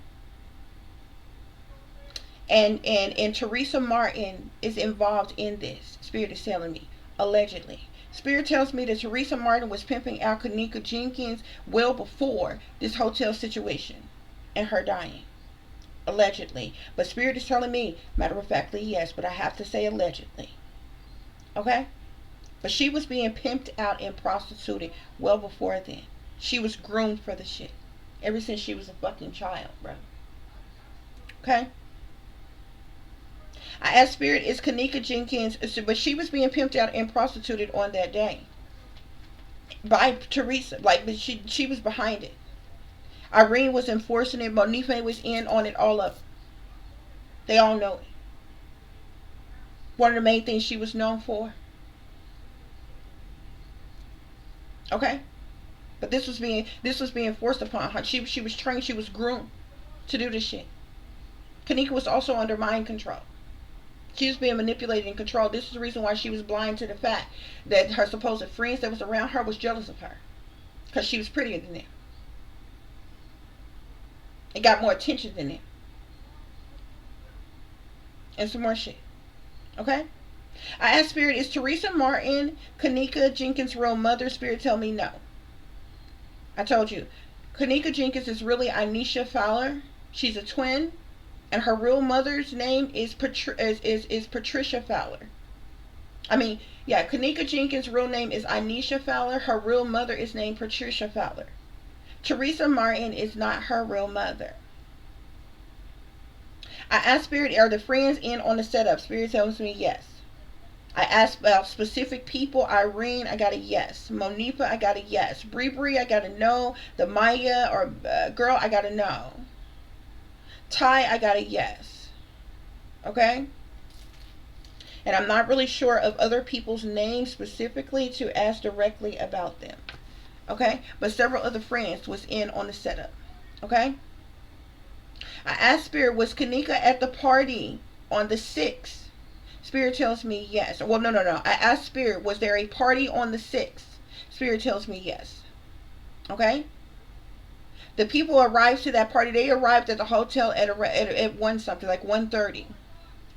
Speaker 1: And Teresa Martin is involved in this. Spirit is telling me. Allegedly. Spirit tells me that Teresa Martin was pimping out KENNEKA Jenkins well before this hotel situation and her dying. Allegedly. But Spirit is telling me, matter of factly, yes, but I have to say allegedly. Okay? But she was being pimped out and prostituted well before then. She was groomed for the shit. Ever since she was a fucking child, bro. Okay? I asked Spirit, is KENNEKA Jenkins, but she was being pimped out and prostituted on that day by Teresa. Like, but she was behind it. Irene was enforcing it. Monifa was in on it. All of it. They all know it. One of the main things she was known for. Okay, but this was being forced upon her. She was trained. She was groomed to do this shit. KENNEKA was also under mind control. She was being manipulated and controlled. This is the reason why she was blind to the fact that her supposed friends that was around her was jealous of her, because she was prettier than them. It got more attention than them. And some more shit. Okay? I asked Spirit, is Teresa Martin KENNEKA Jenkins' real mother? Spirit tell me no. I told you. KENNEKA Jenkins is really Anisha Fowler. She's a twin. And her real mother's name is Patricia Fowler. I mean, yeah, KENNEKA Jenkins' real name is Anisha Fowler. Her real mother is named Patricia Fowler. Teresa Martin is not her real mother. I asked Spirit, are the friends in on the setup? Spirit tells me yes. I asked about specific people. Irene, I got a yes. Monifa, I got a yes. Bree, I got a no. The Maya or girl, I got a no. Ty, I got a yes. Okay? And I'm not really sure of other people's names specifically to ask directly about them. Okay? But several other friends was in on the setup. Okay? I asked Spirit, was KENNEKA at the party on the 6th? Spirit tells me yes. Well, no. I asked Spirit, was there a party on the 6th? Spirit tells me yes. Okay? The people arrived to that party. They arrived at the hotel at 1 something, like 1:30.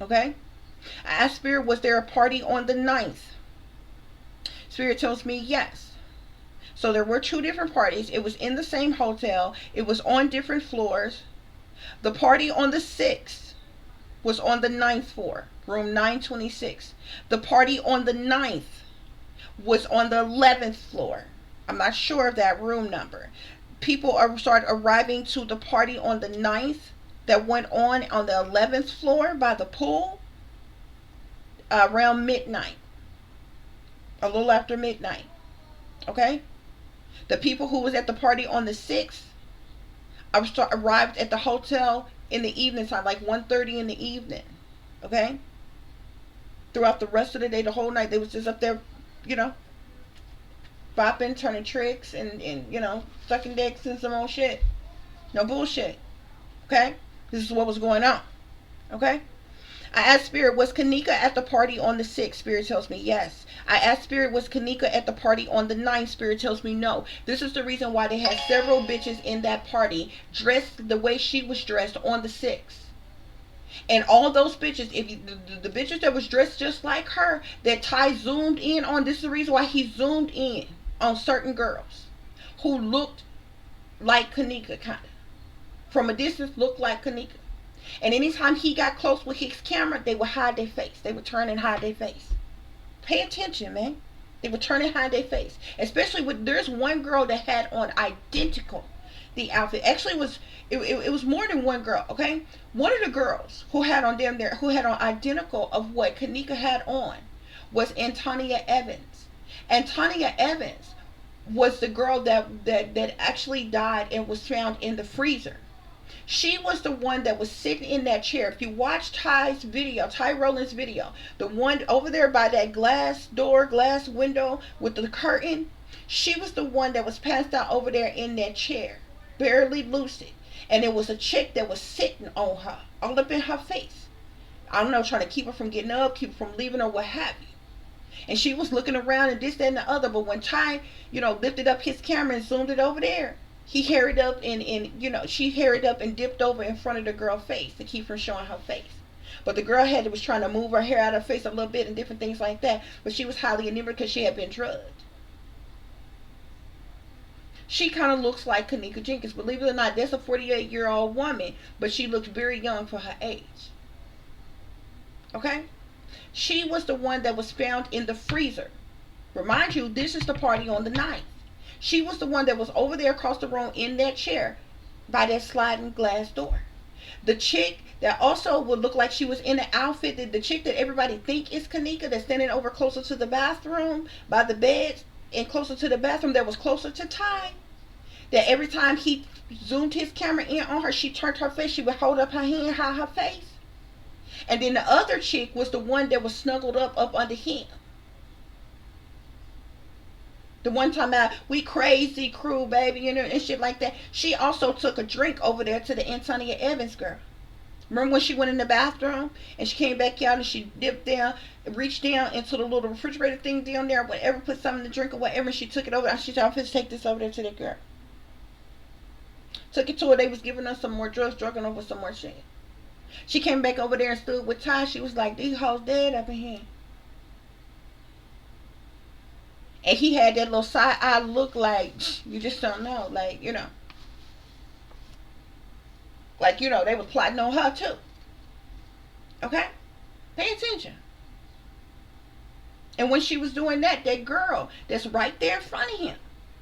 Speaker 1: Okay? I asked Spirit, was there a party on the 9th? Spirit tells me yes. So there were 2 different parties. It was in the same hotel. It was on different floors. The party on the 6th was on the 9th floor, room 926. The party on the 9th was on the 11th floor. I'm not sure of that room number. People started arriving to the party on the 9th that went on the 11th floor by the pool around midnight. A little after midnight. Okay? The people who was at the party on the 6th arrived at the hotel in the evening time, like 1:30 in the evening. Okay? Throughout the rest of the day, the whole night, they was just up there, bopping, turning tricks, and sucking dicks and some old shit. No bullshit. Okay? This is what was going on. Okay? I asked Spirit, was KENNEKA at the party on the 6th? Spirit tells me yes. I asked Spirit, was KENNEKA at the party on the 9th? Spirit tells me no. This is the reason why they had several bitches in that party dressed the way she was dressed on the 6th. And all those bitches, the bitches that was dressed just like her, that Ty zoomed in on, this is the reason why he zoomed in on certain girls who looked like KENNEKA, kind of. From a distance, looked like KENNEKA. And anytime he got close with his camera, they would hide their face. They would turn and hide their face. Pay attention, man. They would turn and hide their face. Especially there's one girl that had on identical the outfit. Actually, it was more than one girl, okay? One of the girls who had on identical of what KENNEKA had on was Antonia Evans. Antonia Evans was the girl that actually died and was found in the freezer. She was the one that was sitting in that chair. If you watch Ty Rowland's video, the one over there by that glass window with the curtain, she was the one that was passed out over there in that chair, barely lucid. And it was a chick that was sitting on her, all up in her face. I don't know, trying to keep her from getting up, keep her from leaving, or what have you. And she was looking around and this, that, and the other. But when Ty, lifted up his camera and zoomed it over there, he hurried up she hurried up and dipped over in front of the girl's face to keep from showing her face. But the girl was trying to move her hair out of her face a little bit and different things like that. But she was highly enamored because she had been drugged. She kind of looks like KENNEKA Jenkins. Believe it or not, that's a 48-year-old woman, but she looks very young for her age. Okay? She was the one that was found in the freezer. Remind you, this is the party on the 9th. She was the one that was over there across the room in that chair by that sliding glass door. The chick that also would look like she was in the outfit, the chick that everybody think is KENNEKA, that's standing over closer to the bathroom by the bed and closer to the bathroom, that was closer to Ty, that every time he zoomed his camera in on her, she turned her face, she would hold up her hand, hide her face. And then the other chick was the one that was snuggled up under him. The one time out, we crazy crew, baby, you know, and shit like that. She also took a drink over there to the Antonia Evans girl. Remember when she went in the bathroom and she came back out and she dipped down, reached down into the little refrigerator thing down there, whatever, put something to drink or whatever, and she took it over and she said, I'm going to take this over there to that girl. Took it to her, they was giving her some more drugs, drugging over some more shit. She came back over there and stood with Ty. She was like, these hoes dead up in here. And he had that little side eye look like, you just don't know. Like, you know. Like, you know, they was plotting on her too. Okay? Pay attention. And when she was doing that, that girl that's right there in front of him,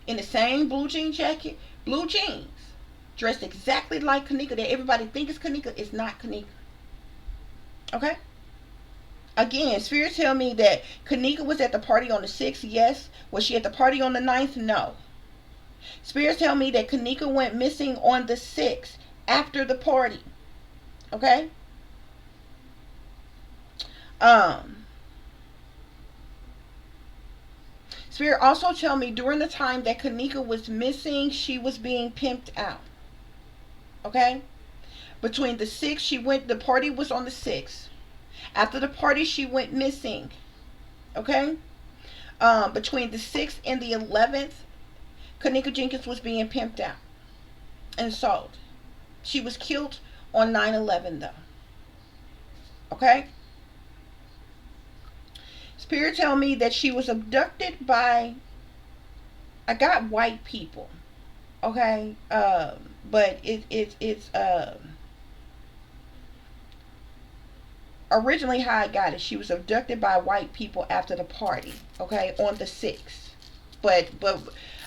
Speaker 1: in the same blue jean jacket, blue jeans, dressed exactly like KENNEKA, that everybody thinks is KENNEKA, is not KENNEKA. Okay? Again, spirits tell me that KENNEKA was at the party on the 6th, yes. Was she at the party on the 9th? No. Spirits tell me that KENNEKA went missing on the 6th, after the party. Okay? Spirit also tell me during the time that KENNEKA was missing, she was being pimped out. Okay? Between the 6th, the party was on the 6th. After the party, she went missing. Okay? Between the 6th and the 11th, KENNEKA Jenkins was being pimped out and sold. She was killed on 9/11 though. Okay? Spirit tell me that she was abducted by, I got white people. Okay? But it's originally how I got it, she was abducted by white people after the party, okay, on the 6th. But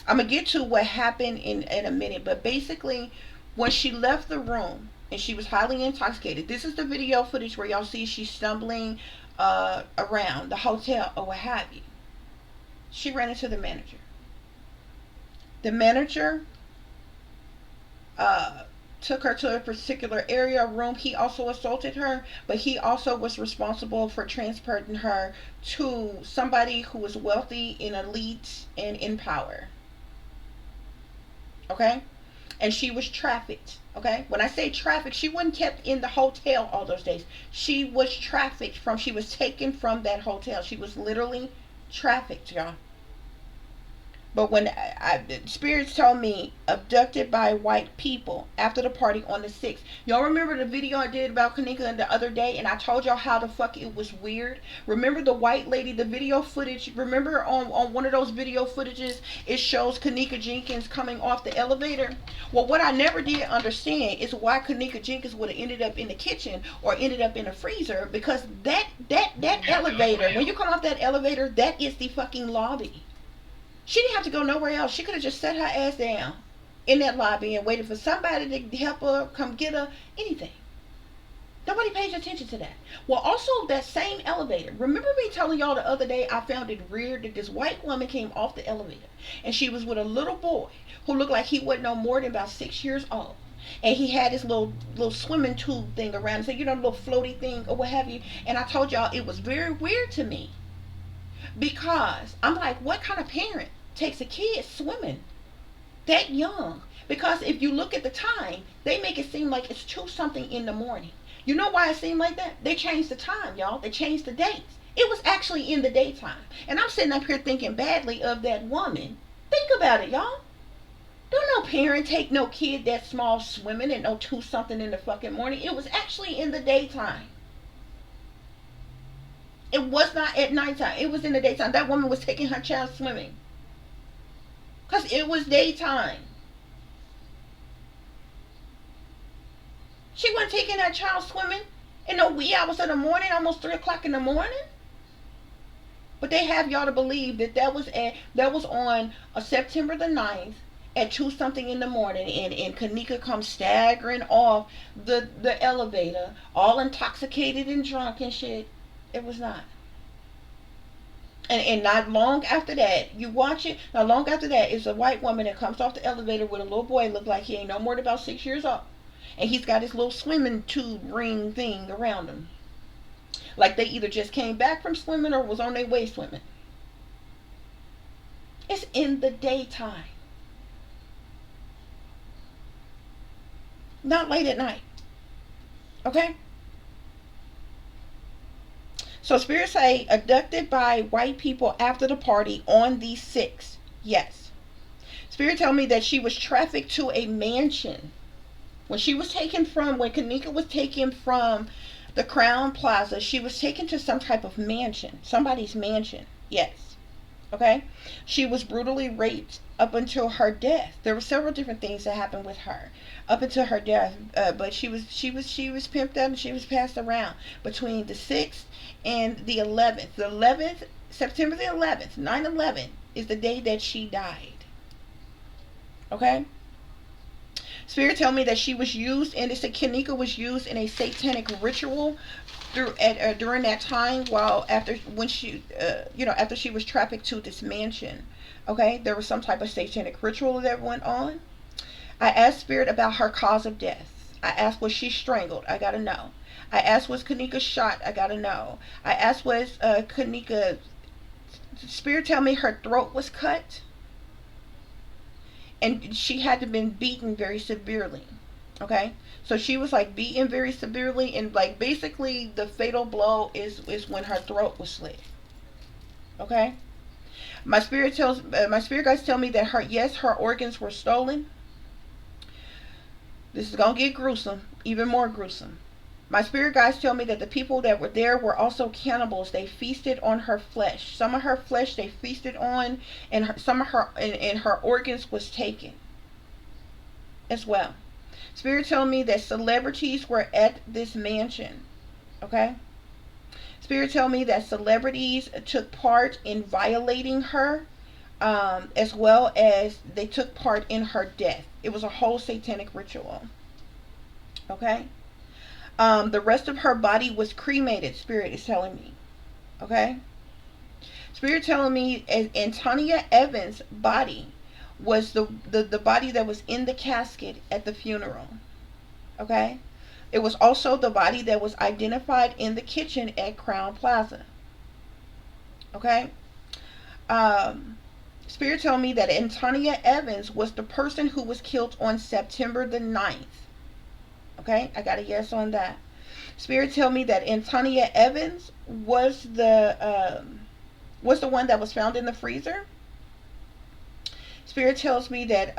Speaker 1: I'm gonna get to what happened in a minute. But basically, when she left the room and she was highly intoxicated, this is the video footage where y'all see she's stumbling around the hotel or what have you. She ran into the manager. The manager took her to a particular area, room. He also assaulted her, but he also was responsible for transporting her to somebody who was wealthy and elite and in power. Okay? And she was trafficked. Okay? When I say trafficked, she wasn't kept in the hotel all those days. She was trafficked she was taken from that hotel. She was literally trafficked, y'all. But when spirits told me abducted by white people after the party on the 6th. Y'all remember the video I did about KENNEKA the other day, and I told y'all how the fuck it was weird? Remember the white lady, the video footage? Remember on one of those video footages, it shows KENNEKA Jenkins coming off the elevator? Well, what I never did understand is why KENNEKA Jenkins would have ended up in the kitchen or ended up in a freezer, because that elevator, when you come off that elevator, that is the fucking lobby. She didn't have to go nowhere else. She could have just set her ass down in that lobby and waited for somebody to help her, come get her, anything. Nobody pays attention to that. Well, also that same elevator. Remember me telling y'all the other day I found it weird that this white woman came off the elevator and she was with a little boy who looked like he wasn't no more than about 6 years old. And he had this little swimming tube thing around, so you know, little floaty thing or what have you. And I told y'all it was very weird to me. Because I'm like, what kind of parent takes a kid swimming that young? Because if you look at the time, they make it seem like it's 2 something in the morning. You know why it seemed like that? They changed the time, y'all. They changed the dates. It was actually in the daytime. And I'm sitting up here thinking badly of that woman. Think about it, y'all. Don't no parent take no kid that small swimming at no 2 something in the fucking morning. It was actually in the daytime. It was not at nighttime. It was in the daytime. That woman was taking her child swimming. Because it was daytime. She wasn't taking that child swimming in the wee hours of the morning, almost 3 o'clock in the morning. But they have y'all to believe that that was on September the 9th. at 2 something in the morning, and Kanika comes staggering off the elevator, all intoxicated and drunk and shit. It was not. And not long after that, you watch it. Not long after that, is a white woman that comes off the elevator with a little boy, look like he ain't no more than about 6 years old, and he's got his little swimming tube ring thing around him, like they either just came back from swimming or was on their way swimming. It's in the daytime, not late at night. Okay. So spirits say abducted by white people after the party on the 6th. Yes. Spirit tell me that she was trafficked to a mansion. When Kanika was taken from the Crown Plaza, she was taken to some type of mansion. Somebody's mansion. Yes. Okay? She was brutally raped up until her death. There were several different things that happened with her up until her death, but she was pimped out and she was passed around between the 6th and the 11th. The 11th, September the 11th, 9/11 is the day that she died. Okay? Spirit tell me that she was used, and it said Kenika was used in a satanic ritual during that time, after she was trafficked to this mansion. Okay, there was some type of satanic ritual that went on. I asked Spirit about her cause of death. I asked, was she strangled? I gotta know. I asked, was Kanika shot? I gotta know. I asked, was Kanika... Spirit tell me her throat was cut, and she had to been beaten very severely. Okay, so she was like beaten very severely, and like basically the fatal blow is when her throat was slit. Okay, my spirit guides tell me that her organs were stolen. This is gonna get gruesome, even more gruesome. My spirit guides tell me that the people that were there were also cannibals. They feasted on her flesh. Some of her flesh they feasted on, and some of her and her organs was taken as well. Spirit told me that celebrities were at this mansion. Okay. Spirit told me that celebrities took part in violating her, as well as they took part in her death. It was a whole satanic ritual. Okay. The rest of her body was cremated, Spirit is telling me. Okay? Spirit telling me Antonia Evans' body was the body that was in the casket at the funeral. Okay? It was also the body that was identified in the kitchen at Crown Plaza. Okay? Spirit told me that Antonia Evans was the person who was killed on September the 9th. Okay, I got a yes on that. Spirit tell me that Antonia Evans was the one that was found in the freezer. Spirit tells me that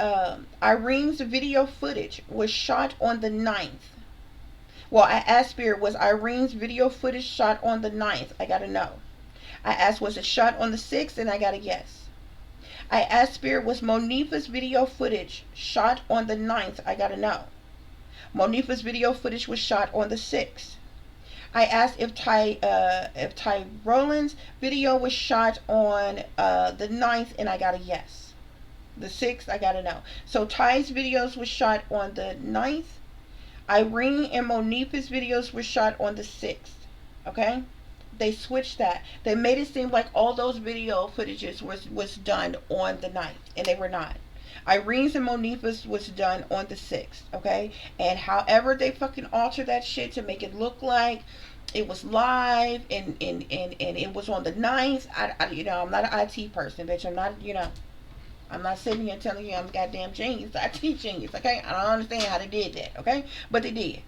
Speaker 1: Irene's video footage was shot on the 9th. Well, I asked Spirit, was Irene's video footage shot on the 9th? I got to know. I asked, was it shot on the 6th? And I got a yes. I asked Spirit, was Monifa's video footage shot on the 9th? I got to know. Monifa's video footage was shot on the 6th. I asked if Ty Rowland's video was shot on the 9th, and I got a yes. The 6th, I got to know. So Ty's videos was shot on the 9th. Irene and Monifa's videos were shot on the 6th. Okay? They switched that. They made it seem like all those video footages was done on the 9th, and they were not. Irene's and Monifa's was done on the 6th, okay? And however they fucking alter that shit to make it look like it was live and it was on the 9th. I I'm not an IT person, bitch. I'm not sitting here telling you I'm a goddamn genius, IT genius, okay? I don't understand how they did that, okay? But they did.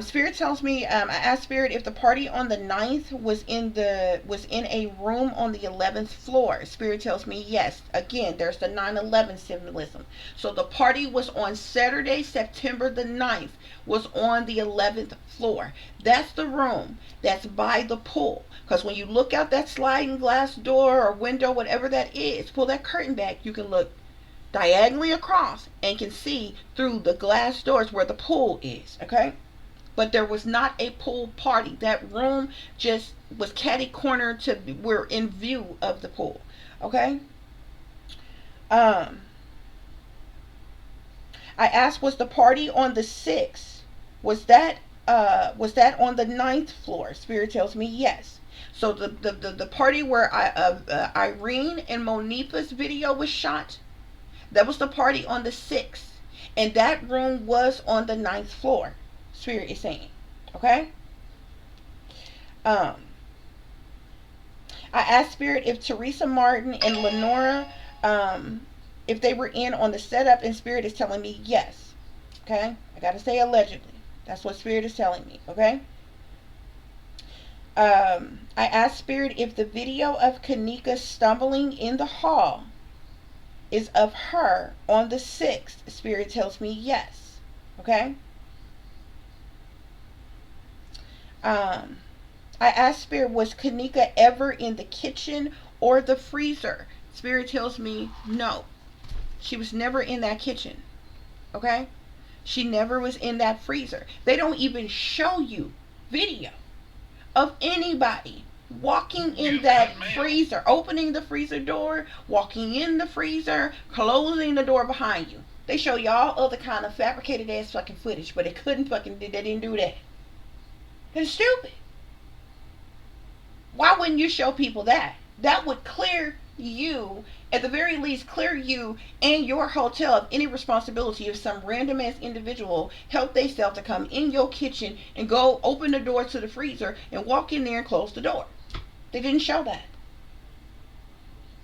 Speaker 1: Spirit tells me, I asked Spirit if the party on the 9th was in a room on the 11th floor. Spirit tells me yes. Again, there's the 9/11 symbolism. So the party was on Saturday, September the 9th, was on the 11th floor. That's the room that's by the pool. Because when you look out that sliding glass door or window, whatever that is, pull that curtain back, you can look diagonally across and can see through the glass doors where the pool is, okay? but there was not a pool party. That room just was catty corner to, we're in view of the pool. Okay. um I asked, was the party on the 6th, was that on the ninth floor? Spirit tells me yes. So the party where Irene and Monifa's video was shot, that was the party on the 6th, and that room was on the ninth floor. Spirit is saying, okay. um I asked Spirit if Teresa Martin and Lenora, if they were in on the setup, and Spirit is telling me yes. Okay, I gotta say allegedly. That's what Spirit is telling me. Okay. I asked Spirit if the video of KENNEKA stumbling in the hall is of her on the 6th. Spirit tells me yes. Okay. I asked Spirit, was KENNEKA ever in the kitchen or the freezer? Spirit tells me no. She was never in that kitchen. Okay? She never was in that freezer. They don't even show you video of anybody walking in that freezer, opening the freezer door, walking in the freezer, closing the door behind you. They show you all other kind of fabricated ass fucking footage, but they didn't do that. It's stupid. Why wouldn't you show people that? That would clear you, at the very least, clear you and your hotel of any responsibility if some random ass individual helped themselves to come in your kitchen and go open the door to the freezer and walk in there and close the door. They didn't show that.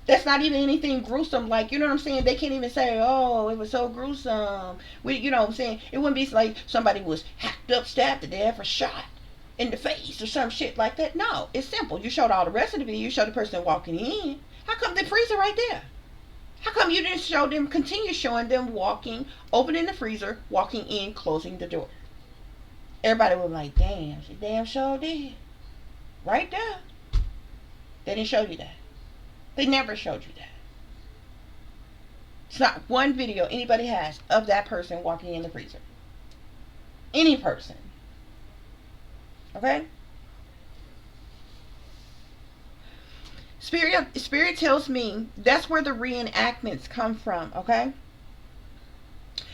Speaker 1: That's not even anything gruesome. Like, you know what I'm saying? They can't even say, oh, it was so gruesome. You know what I'm saying? It wouldn't be like somebody was hacked up, stabbed to death, or shot in the face or some shit like that. No, it's simple. You showed all the rest of the video. You showed the person walking in. How come the freezer right there? How come you didn't show them, continue showing them walking, opening the freezer, walking in, closing the door? Everybody was like, damn, she damn sure did. Right there. They didn't show you that. They never showed you that. It's not one video anybody has of that person walking in the freezer. Any person. Okay? Spirit tells me that's where the reenactments come from, okay?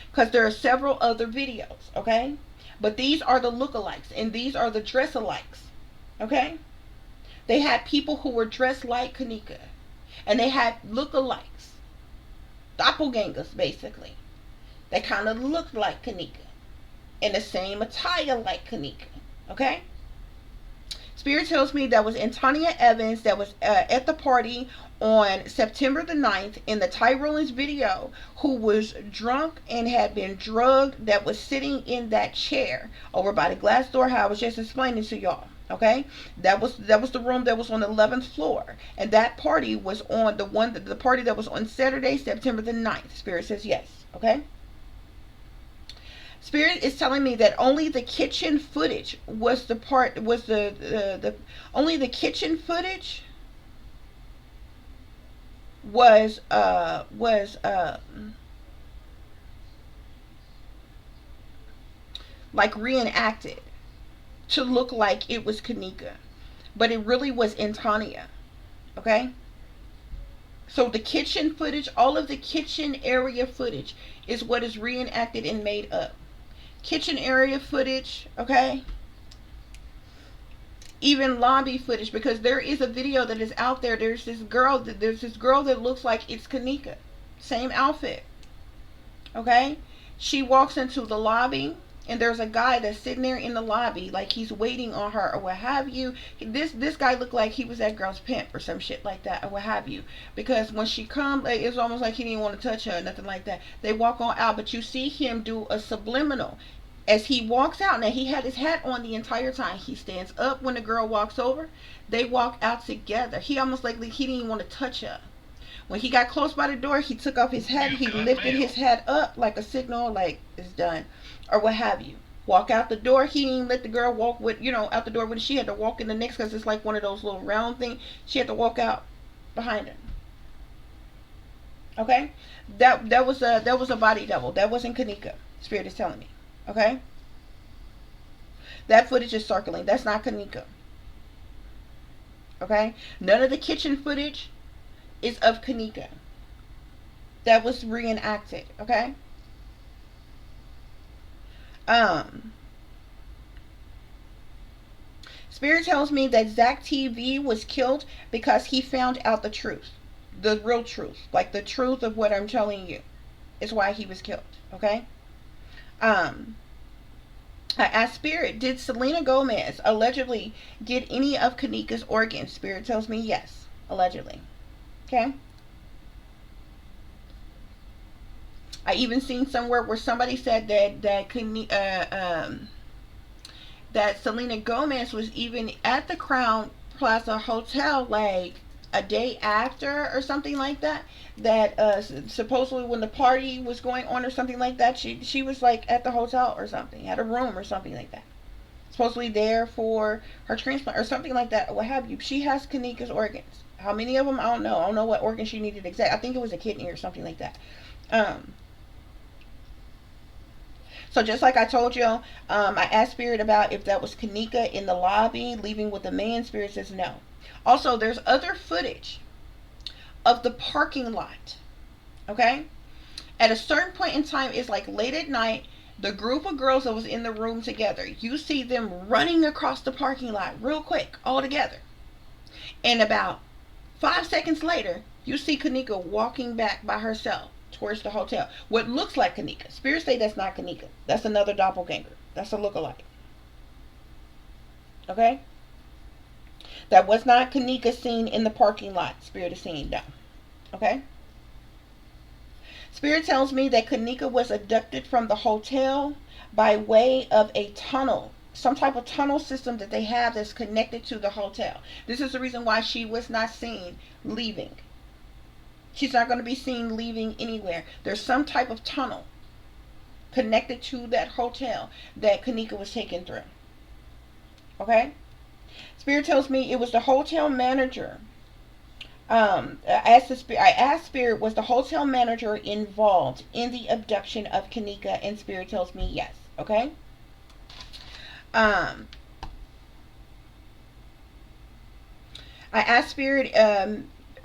Speaker 1: Because there are several other videos, okay? But these are the lookalikes, and these are the dress-alikes, okay? They had people who were dressed like KENNEKA, and they had lookalikes, doppelgangers, basically. They kind of looked like KENNEKA, in the same attire like KENNEKA, okay? Spirit tells me that was Antonia Evans that was at the party on September the 9th in the Ty Rollins video, who was drunk and had been drugged, that was sitting in that chair over by the glass door, how I was just explaining to y'all. Okay, that was the room that was on the 11th floor, and that party was on the party that was on Saturday, September the 9th. Spirit says yes. Okay. Spirit is telling me that only the kitchen footage was only the kitchen footage was like reenacted to look like it was KENNEKA, but it really was Antonia. Okay. So the kitchen footage, all of the kitchen area footage, is what is reenacted and made up. Kitchen area footage, okay? Even lobby footage, because there is a video that is out there. There's this girl that looks like it's KENNEKA. Same outfit. Okay? She walks into the lobby, and there's a guy that's sitting there in the lobby like he's waiting on her or what have you. This guy looked like he was that girl's pimp or some shit like that or what have you, because when she comes, it's almost like he didn't want to touch her or nothing like that. They walk on out, but you see him do a subliminal as he walks out. Now, he had his hat on the entire time. He stands up when the girl walks over. They walk out together. He almost like he didn't even want to touch her. When he got close by the door, he took off his hat. He lifted his hat up like a signal, like it's done, or what have you. Walk out the door. He didn't let the girl walk with, out the door with her. She had to walk in the next, because it's like one of those little round things. She had to walk out behind her. Okay, that was a body double. That wasn't KENNEKA. Spirit is telling me. Okay. That footage is circling. That's not KENNEKA. Okay? None of the kitchen footage is of KENNEKA. That was reenacted. Okay? Um, Spirit tells me that Zach TV was killed because he found out the truth. The real truth. Like the truth of what I'm telling you is why he was killed. Okay? Um, I asked Spirit, did Selena Gomez allegedly get any of KENNEKA's organs? Spirit tells me yes, allegedly. Okay? I even seen somewhere where somebody said that Selena Gomez was even at the Crown Plaza Hotel like a day after or something like that. That supposedly when the party was going on or something like that, she was like at the hotel or something, at a room or something like that. Supposedly there for her transplant or something like that, or what have you. She has KENNEKA's organs. How many of them? I don't know. I don't know what organ she needed exact. I think it was a kidney or something like that. Um, So just like I told you, I asked Spirit about if that was KENNEKA in the lobby leaving with the man. Spirit says no. Also, there's other footage of the parking lot. Okay? At a certain point in time, it's like late at night, the group of girls that was in the room together, you see them running across the parking lot real quick, all together. And about 5 seconds later, you see KENNEKA walking back by herself towards the hotel. What looks like KENNEKA. Spirits say that's not KENNEKA. That's another doppelganger. That's a lookalike. Okay? That was not KENNEKA seen in the parking lot. Spirit is saying no. Okay? Spirit tells me that KENNEKA was abducted from the hotel by way of a tunnel. Some type of tunnel system that they have that's connected to the hotel. This is the reason why she was not seen leaving. She's not going to be seen leaving anywhere. There's some type of tunnel connected to that hotel that KENNEKA was taken through. Okay? Spirit tells me it was the hotel manager. I asked Spirit, was the hotel manager involved in the abduction of KENNEKA? And Spirit tells me yes. Okay? Um, I asked Spirit,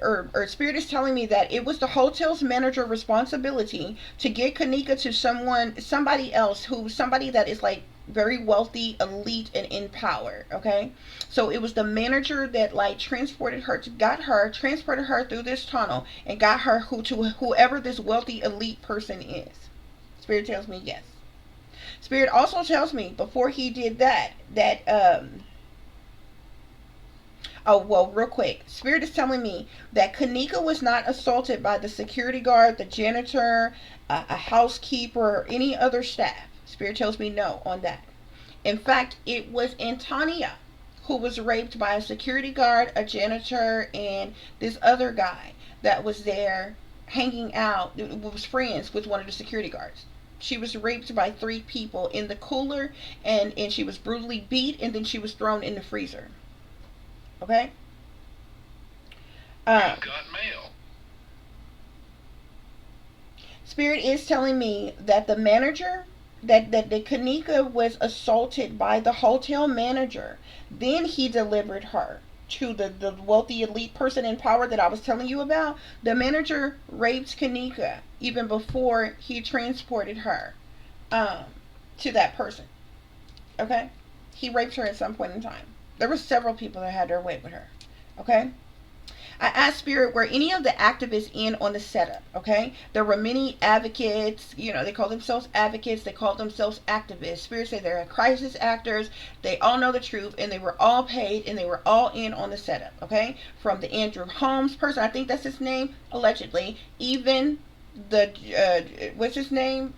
Speaker 1: or Spirit is telling me that it was the hotel's manager responsibility to get KENNEKA to somebody else, somebody that is like very wealthy, elite, and in power. Okay, so it was the manager that like transported her through this tunnel and got her to whoever this wealthy elite person is. Spirit tells me yes. Spirit also tells me before he did that. Oh, well, real quick. Spirit is telling me that KENNEKA was not assaulted by the security guard, the janitor, a housekeeper, or any other staff. Spirit tells me no on that. In fact, it was Antonia who was raped by a security guard, a janitor, and this other guy that was there hanging out, was friends with one of the security guards. She was raped by 3 people in the cooler, and she was brutally beat, and then she was thrown in the freezer. Okay? Got mail. Spirit is telling me that the manager, that the KENNEKA was assaulted by the hotel manager. Then he delivered her to the wealthy elite person in power that I was telling you about. The manager raped KENNEKA even before he transported her to that person. Okay? He raped her at some point in time. There were several people that had their way with her. Okay? I asked Spirit, were any of the activists in on the setup? Okay? There were many advocates. They call themselves advocates. They call themselves activists. Spirit said they're crisis actors. They all know the truth, and they were all paid, and they were all in on the setup. Okay? From the Andrew Holmes person, I think that's his name, allegedly. Even the, what's his name?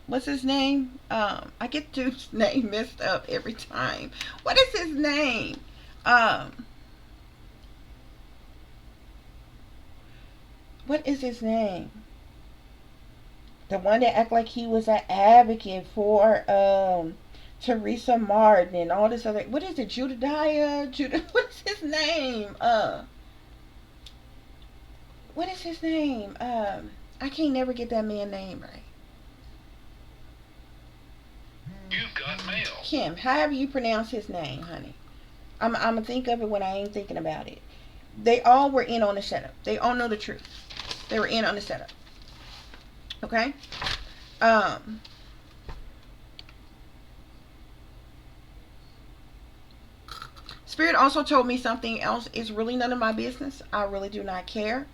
Speaker 1: What's his name? I get dude's name messed up every time. What is his name? What is his name? The one that act like he was an advocate for Teresa Martin and all this other. What is it? What is his name? What is his name? I can't never get that man's name right. You've got mail. Kim, however you pronounce his name, honey. I'm gonna think of it when I ain't thinking about it. They all were in on the setup. They all know the truth. They were in on the setup. Okay. Um. Spirit also told me something else. It's really none of my business. I really do not care.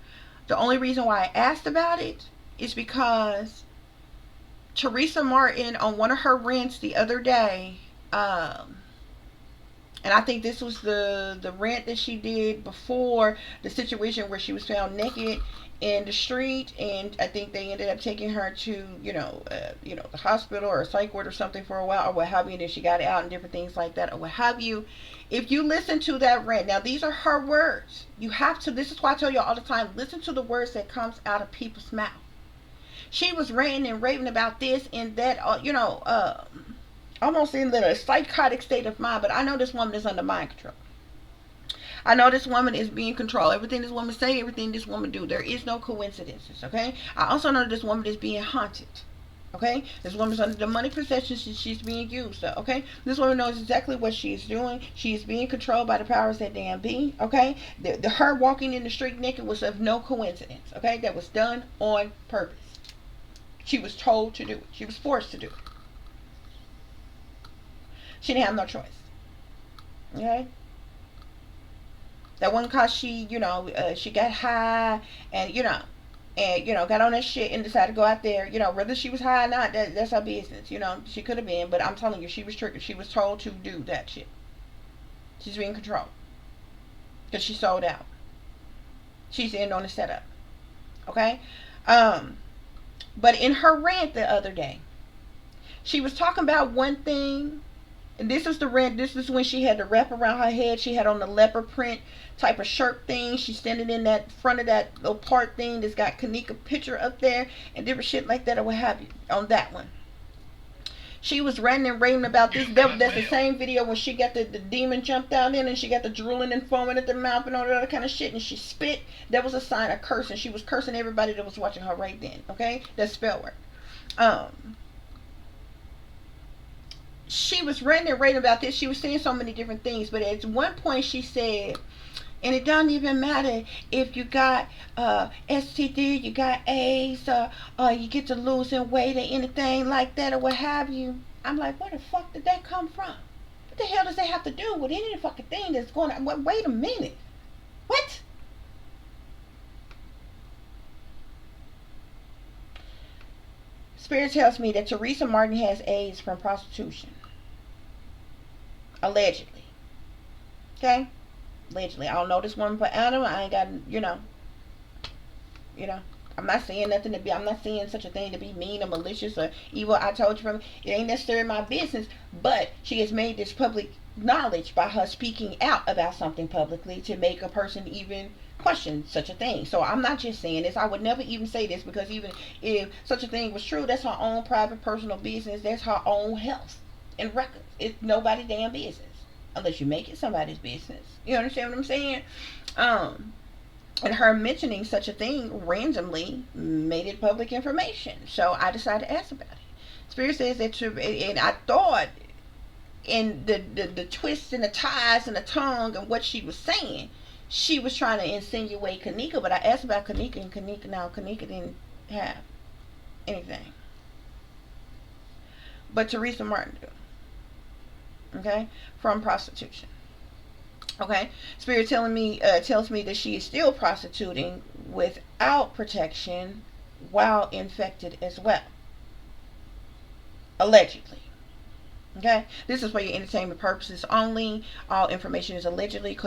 Speaker 1: The only reason why I asked about it is because Teresa Martin on one of her rants the other day, and I think this was the rant that she did before the situation where she was found naked in the street, and I think they ended up taking her to the hospital or a psych ward or something for a while or what have you, and then she got out and different things like that or what have you. If you listen to that rant, now these are her words. You have to. This is why I tell you all the time. Listen to the words that comes out of people's mouth. She was ranting and raving about this and that, almost in a psychotic state of mind. But I know this woman is under mind control. I know this woman is being controlled. Everything this woman say, everything this woman do, there is no coincidences. Okay. I also know this woman is being haunted. Okay, this woman's under demonic possession. She's being used. Okay, this woman knows exactly what she is doing. She is being controlled by the powers that damn be. Okay, her walking in the street naked was of no coincidence. Okay, that was done on purpose. She was told to do it. She was forced to do it. She didn't have no choice. Okay. That wasn't cause she got high and got on that shit and decided to go out there. Whether she was high or not, that's her business. She could have been, but I'm telling you, she was triggered. She was told to do that shit. She's being controlled because she sold out. She's in on the setup. Okay. But in her rant the other day, she was talking about one thing. And this is the rant. This is when she had the wrap around her head. She had on the leopard print type of shirt thing. She's standing in that front of that little part thing that's got KENNEKA picture up there and different shit like that or what have you on that one. She was ranting and raving about this. That's the same video when she got the demon jumped out in and she got the drooling and foaming at the mouth and all that other kind of shit and she spit. That was a sign of cursing. She was cursing everybody that was watching her right then. Okay? That's spell work. She was ranting and raving about this. She was saying so many different things, but at one point she said, and it doesn't even matter if you got STD, you got AIDS, or you get to losing weight or anything like that or what have you. I'm like, where the fuck did that come from? What the hell does that have to do with any fucking thing that's going on? Wait a minute. What? Spirit tells me that Teresa Martin has AIDS from prostitution. Allegedly. Okay? Allegedly. I don't know this woman for Adam. I ain't got, I'm not saying nothing to be, I'm not saying such a thing to be mean or malicious or evil. I told you from, it ain't necessarily my business, but she has made this public knowledge by her speaking out about something publicly to make a person even question such a thing. So I'm not just saying this. I would never even say this because even if such a thing was true, that's her own private personal business. That's her own health and records. It's nobody's damn business unless you make it somebody's business. You understand what I'm saying? And her mentioning such a thing randomly made it public information. So I decided to ask about it. Spirit says that, and I thought in the twists and the ties and the tongue and what she was saying, she was trying to insinuate KENNEKA, but I asked about KENNEKA, and KENNEKA didn't have anything. But Teresa Martin did. Okay? From prostitution. Okay? Spirit tells me that she is still prostituting without protection while infected as well. Allegedly. Okay? This is for your entertainment purposes only. All information is allegedly,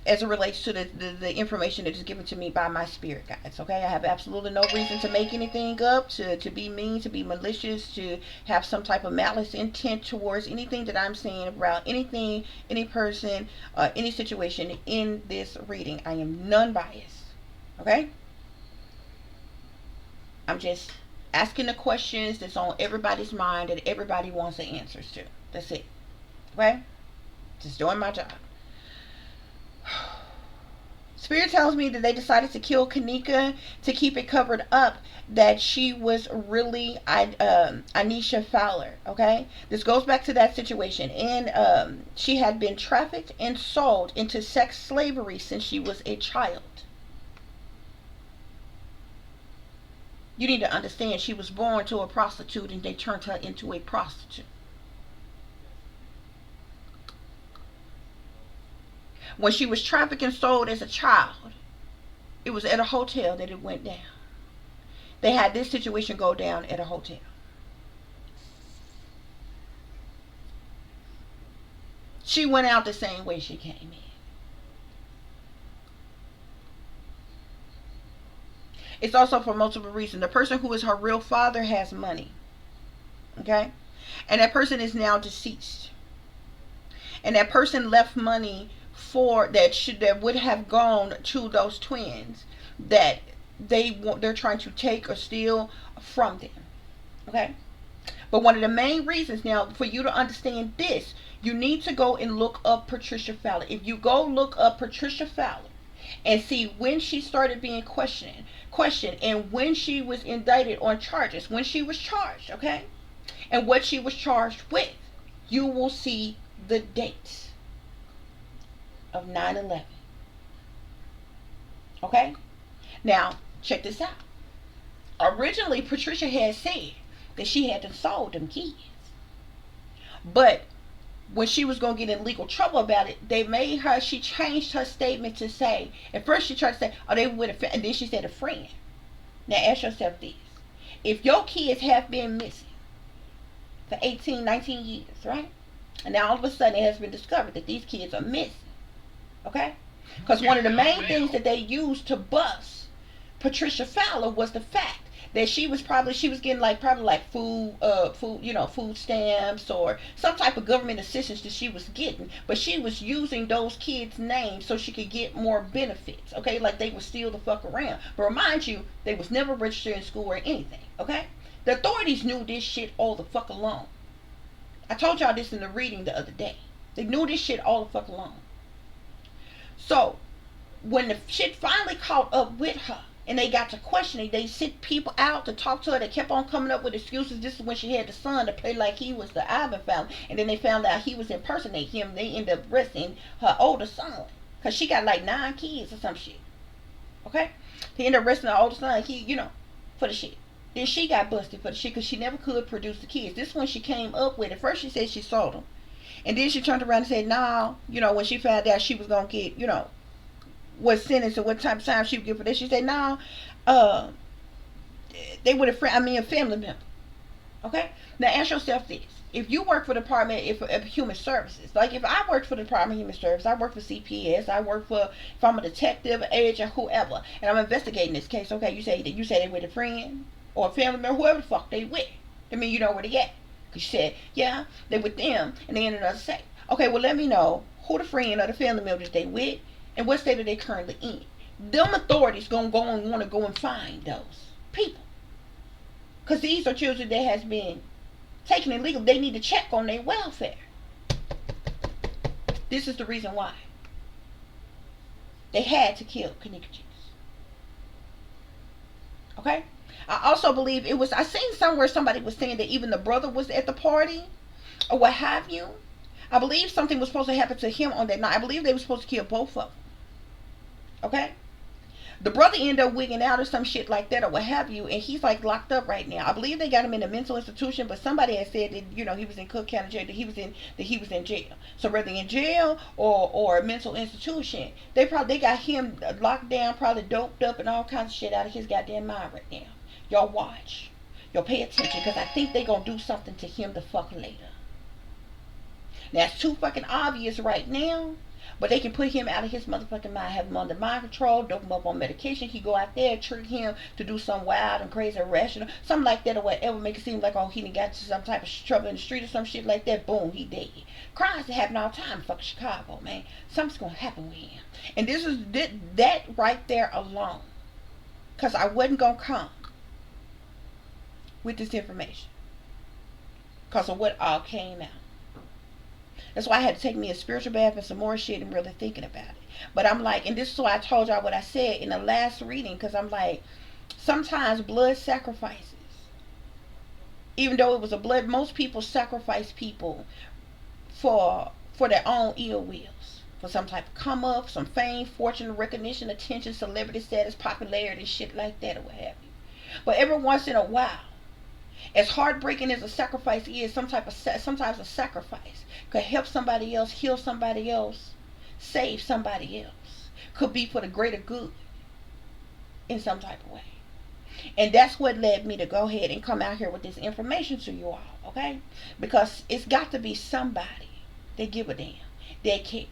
Speaker 1: as it relates to the information that is given to me by my spirit guides. Okay, I have absolutely no reason to make anything up, to be mean, to be malicious, to have some type of malice intent towards anything that I'm saying about anything, any person, any situation in this reading. I am non-biased. Okay, I'm just asking the questions that's on everybody's mind that everybody wants the answers to. That's it. Okay, just doing my job. Spirit tells me that they decided to kill KENNEKA to keep it covered up that she was really Anisha Fowler. Okay, this goes back to that situation, and she had been trafficked and sold into sex slavery since she was a child. You need to understand she was born to a prostitute and they turned her into a prostitute. When she was trafficked and sold as a child, it was at a hotel that it went down. They had this situation go down at a hotel. She went out the same way she came in. It's also for multiple reasons. The person who is her real father has money. Okay? And that person is now deceased. And that person left money for that would have gone to those twins that they're trying to take or steal from them. Okay? But one of the main reasons now for you to understand this, you need to go and look up Patricia Fowler. If you go look up Patricia Fowler and see when she started being questioned and when she was indicted on charges, when she was charged, okay? And what she was charged with, you will see the dates of 9/11. Okay? Now, check this out. Originally, Patricia had said that she hadn't sold them kids. But when she was going to get in legal trouble about it, she changed her statement to say, at first she tried to say, oh, they were with a friend, and then she said a friend. Now ask yourself this. If your kids have been missing for 18, 19 years, right? And now all of a sudden it has been discovered that these kids are missing. Okay? Because one of the main things that they used to bust Patricia Fowler was the fact that she was getting probably food stamps or some type of government assistance that she was getting, but she was using those kids' names so she could get more benefits. Okay, like they would steal the fuck around. But remind you, they was never registered in school or anything. Okay, the authorities knew this shit all the fuck along. I told y'all this in the reading the other day. They knew this shit all the fuck along. So when the shit finally caught up with her, and they got to questioning, they sent people out to talk to her. They kept on coming up with excuses. This is when she had the son to play like he was the Ivan Fowler. And then they found out he was impersonating him. They ended up arresting her older son. Because she got like 9 kids or some shit. Okay? They ended up arresting her older son, for the shit. Then she got busted for the shit because she never could produce the kids. This one she came up with. At first she said she sold them. And then she turned around and said, no, when she found out she was going to get, what sentence or what type of time she would get for this. She said, no, they would have a family member. Okay? Now ask yourself this. If you work for the Department of Human Services, like if I worked for the Department of Human Services, I work for CPS, if I'm a detective, agent, whoever, and I'm investigating this case, okay, you say they with a friend or a family member, whoever the fuck they with. I mean, you know where they at. Because you said, yeah, they with them, and they in another state. Okay, well, let me know who the friend or the family members they with, and what state are they currently in. Them authorities gonna go and want to go and find those people, because these are children that has been taken illegal. They need to check on their welfare. This is the reason why they had to kill KENNEKA. Okay. I also believe I seen somewhere somebody was saying that even the brother was at the party or what have you. I believe something was supposed to happen to him on that night. I believe they were supposed to kill both of them. Okay? The brother ended up wigging out or some shit like that or what have you, and he's like locked up right now. I believe they got him in a mental institution, but somebody had said that he was in Cook County jail, that he was in jail. So whether in jail or a mental institution, they got him locked down, probably doped up and all kinds of shit out of his goddamn mind right now. Y'all watch. Y'all pay attention, because I think they gonna do something to him the fuck later. Now it's too fucking obvious right now. But they can put him out of his motherfucking mind, have him under mind control, dope him up on medication. He go out there, trick him to do some wild and crazy, irrational, something like that or whatever, make it seem like, oh, he done got into some type of trouble in the street or some shit like that. Boom, he dead. Crimes that happen all the time in fucking Chicago, man. Something's gonna happen with him. And this is that right there alone. Because I wasn't gonna come with this information because of what all came out. That's why I had to take me a spiritual bath and some more shit and really thinking about it. But I'm like, and this is why I told y'all what I said in the last reading, because I'm like, sometimes blood sacrifices, even though it was a blood, most people sacrifice people for their own ill wills, for some type of come up, some fame, fortune, recognition, attention, celebrity status, popularity, shit like that, or what have you. But every once in a while, as heartbreaking as a sacrifice is, sometimes a sacrifice could help somebody else, heal somebody else, save somebody else, could be for the greater good in some type of way. And that's what led me to go ahead and come out here with this information to you all, okay? Because it's got to be somebody that give a damn, that care,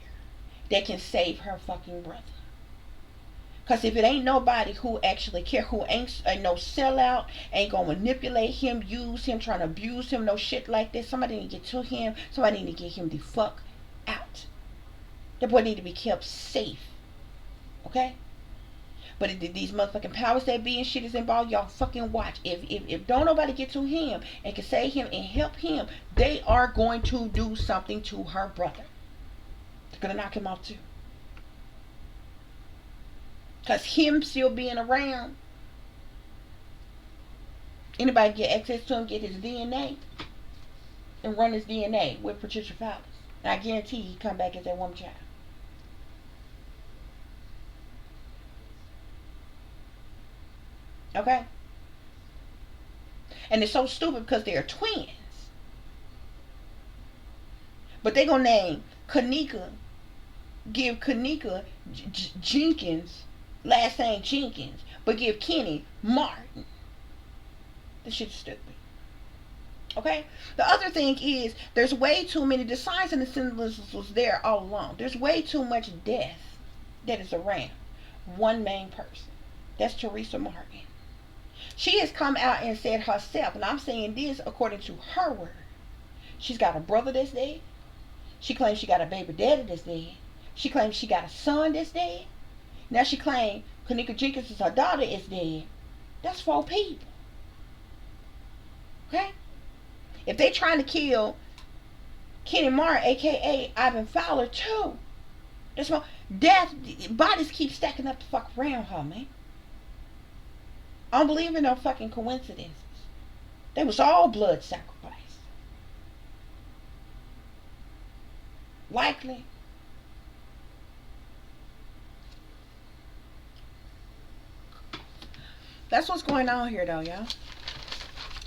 Speaker 1: that can save her fucking brother. Because if it ain't nobody who actually care, who ain't no sellout, ain't gonna manipulate him, use him, trying to abuse him, no shit like this, somebody need to get to him, somebody need to get him the fuck out. That boy need to be kept safe, okay? But if these motherfucking powers that be and shit is involved, y'all fucking watch. If don't nobody get to him and can save him and help him, they are going to do something to her brother. They're gonna knock him off too. Because him still being around, anybody get access to him, get his DNA, and run his DNA with Patricia Fowler. And I guarantee he come back as that woman child. Okay? And it's so stupid because they're twins. But they gonna name KENNEKA, give KENNEKA Jenkins, last name Jenkins, but give Kenny Martin. This shit's stupid. Okay? The other thing is, there's way too many, the signs and the symbols was there all along. There's way too much death that is around one main person. That's Teresa Martin. She has come out and said herself, and I'm saying this according to her word. She's got a brother that's dead. She claims she got a baby daddy that's dead. She claims she got a son that's dead. Now she claims KENNEKA Jenkins is her daughter is dead. That's 4 people. Okay? If they trying to kill Kenny Martin, aka Ivan Fowler, too, that's why death, bodies keep stacking up the fuck around her, man. I don't believe in no fucking coincidences. They was all blood sacrifice. Likely. That's what's going on here, though, y'all.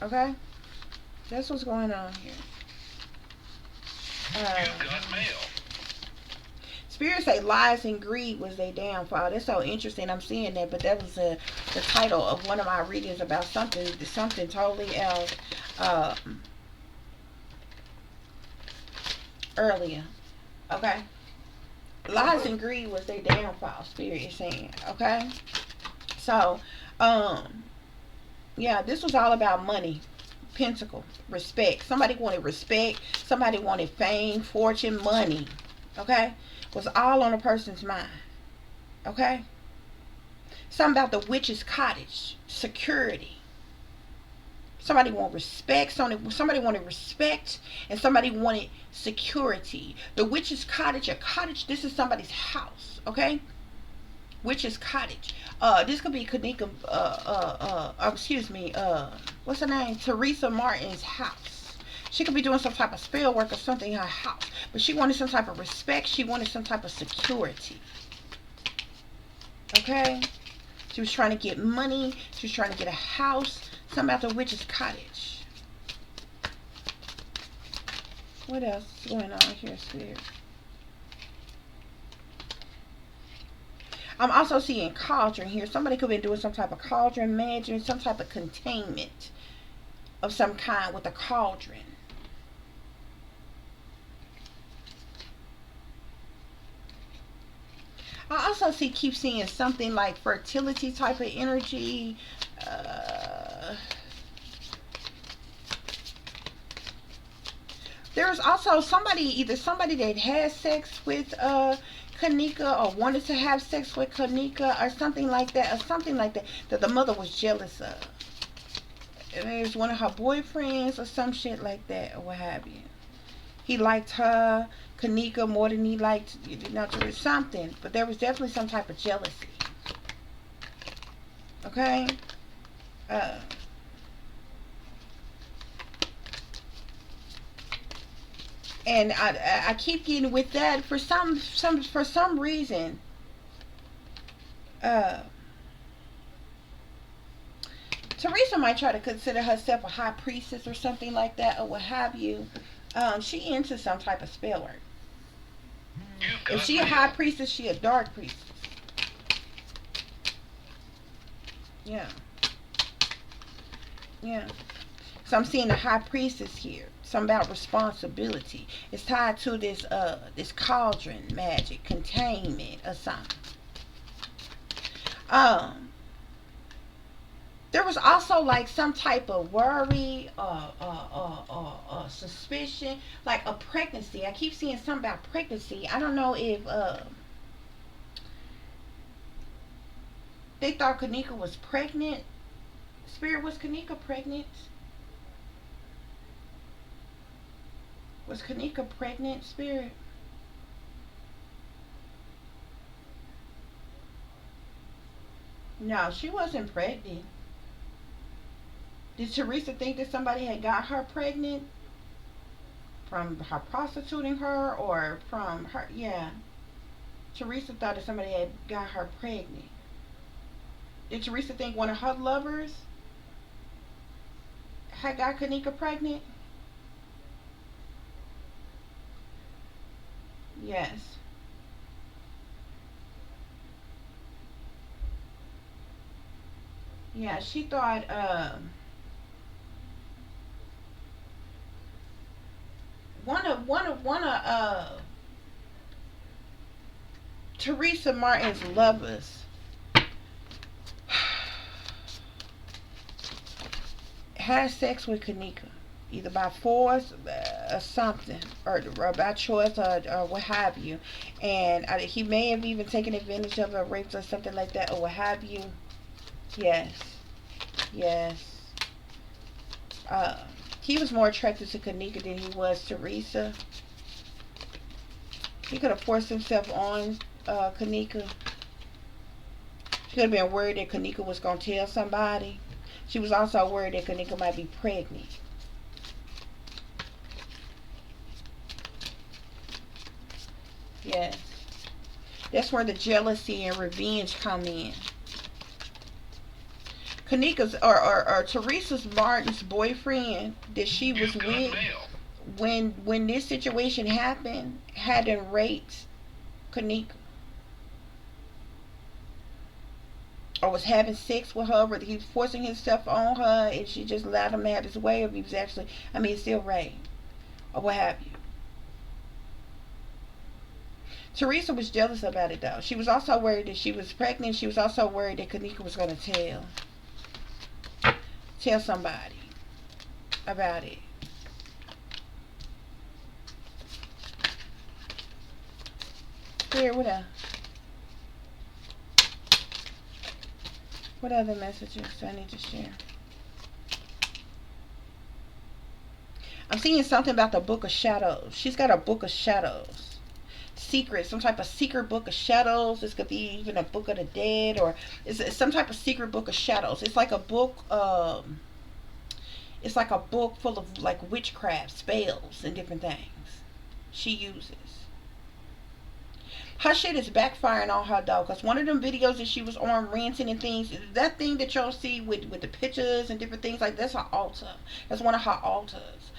Speaker 1: Okay? That's what's going on here. You got mail. Spirits say lies and greed was their downfall. That's so interesting. I'm seeing that, but that was the title of one of my readings about something totally else earlier. Okay, lies and greed was their downfall. Spirit is saying. Okay, so yeah, this was all about money. Pentacle, respect. Somebody wanted respect. Somebody wanted fame, fortune, money. Okay, was all on a person's mind. Okay, something about the witch's cottage, security. Somebody wanted respect. Somebody wanted respect, and somebody wanted security. The witch's cottage, a cottage. This is somebody's house. Okay, witch's cottage. This could be KENNEKA. Excuse me. What's her name? Teresa Martin's house. She could be doing some type of spell work or something in her house, but she wanted some type of respect. She wanted some type of security. Okay, she was trying to get money. She was trying to get a house. Something about the witch's cottage. What else is going on here, Spirit? I'm also seeing cauldron here. Somebody could be doing some type of cauldron magic, some type of containment of some kind with a cauldron. I also keep seeing something like fertility type of energy. There's also either somebody that has sex with KENNEKA or wanted to have sex with KENNEKA or something like that, that the mother was jealous of. And it was one of her boyfriends or some shit like that, or what have you. He liked her, Kanika, more than he liked, something. But there was definitely some type of jealousy. Okay? Uh, and I keep getting with that for some reason. Uh, Teresa might try to consider herself a high priestess or something like that, or what have you. She into some type of spell work. If she a high priestess, she a dark priestess. Yeah, yeah. So I'm seeing the high priestess here. Something about responsibility. It's tied to this cauldron magic, containment or something. Um, there was also like some type of worry, suspicion, like a pregnancy. I keep seeing something about pregnancy. I don't know if they thought Kanika was pregnant. Spirit, was Kanika pregnant? Was Kanika pregnant, Spirit? No, she wasn't pregnant. Did Teresa think that somebody had got her pregnant from her prostituting her, or from her? Yeah, Teresa thought that somebody had got her pregnant. Did Teresa think one of her lovers had got Kanika pregnant? Yes. Yeah, she thought one of Teresa Martin's lovers had sex with Kanika, either by force or something, or by choice, or what have you. And he may have even taken advantage of her, raped or something like that, or what have you. Yes, yes. Uh, he was more attracted to Kanika than he was Teresa. He could have forced himself on Kanika. She could have been worried that Kanika was going to tell somebody. She was also worried that Kanika might be pregnant. Yes. That's where the jealousy and revenge come in. Kanika's or Teresa's Martin's boyfriend that she was with when this situation happened hadn't raped Kanika or was having sex with her, whether he was forcing himself on her and she just allowed him to have his way, or he was actually, I mean, it's still rape or what have you. Teresa was jealous about it though. She was also worried that she was pregnant. She was also worried that Kanika was going to tell somebody about it. Here, what else? What other messages do I need to share? I'm seeing something about the Book of Shadows. She's got a Book of Shadows. Secret, some type of secret book of shadows. This could be even a book of the dead, or it's some type of secret book of shadows. It's like a book, it's like a book full of like witchcraft, spells, and different things she uses. Her shit is backfiring on her though, because one of them videos that she was on ranting and things, that thing that y'all see with the pictures and different things, like that's her altar. That's one of her altars.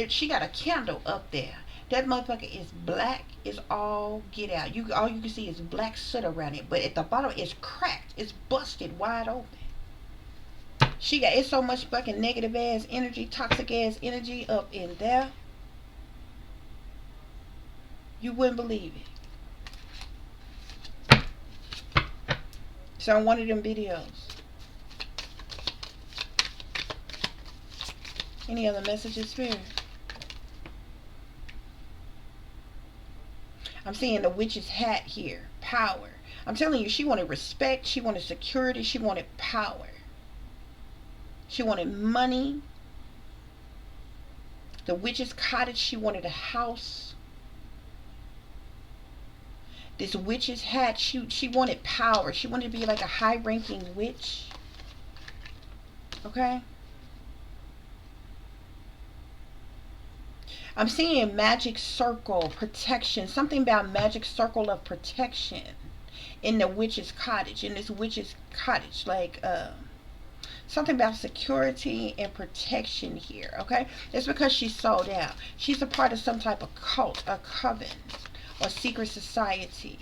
Speaker 1: She got a candle up there. That motherfucker is black. Is all get out. All you can see is black soot around it, but at the bottom it's cracked. It's busted wide open. She got, it's so much fucking negative ass energy, toxic ass energy up in there. You wouldn't believe it. So on one of them videos. Any other messages, Spirit? I'm seeing the witch's hat here. Power. I'm telling you, she wanted respect. She wanted security. She wanted power. She wanted money. The witch's cottage, she wanted a house. This witch's hat, she wanted power. She wanted to be like a high-ranking witch. Okay? I'm seeing magic circle, protection. Something about magic circle of protection in the witch's cottage. In this witch's cottage. Like, something about security and protection here. Okay? It's because she's sold out. She's a part of some type of cult, a coven, or secret society.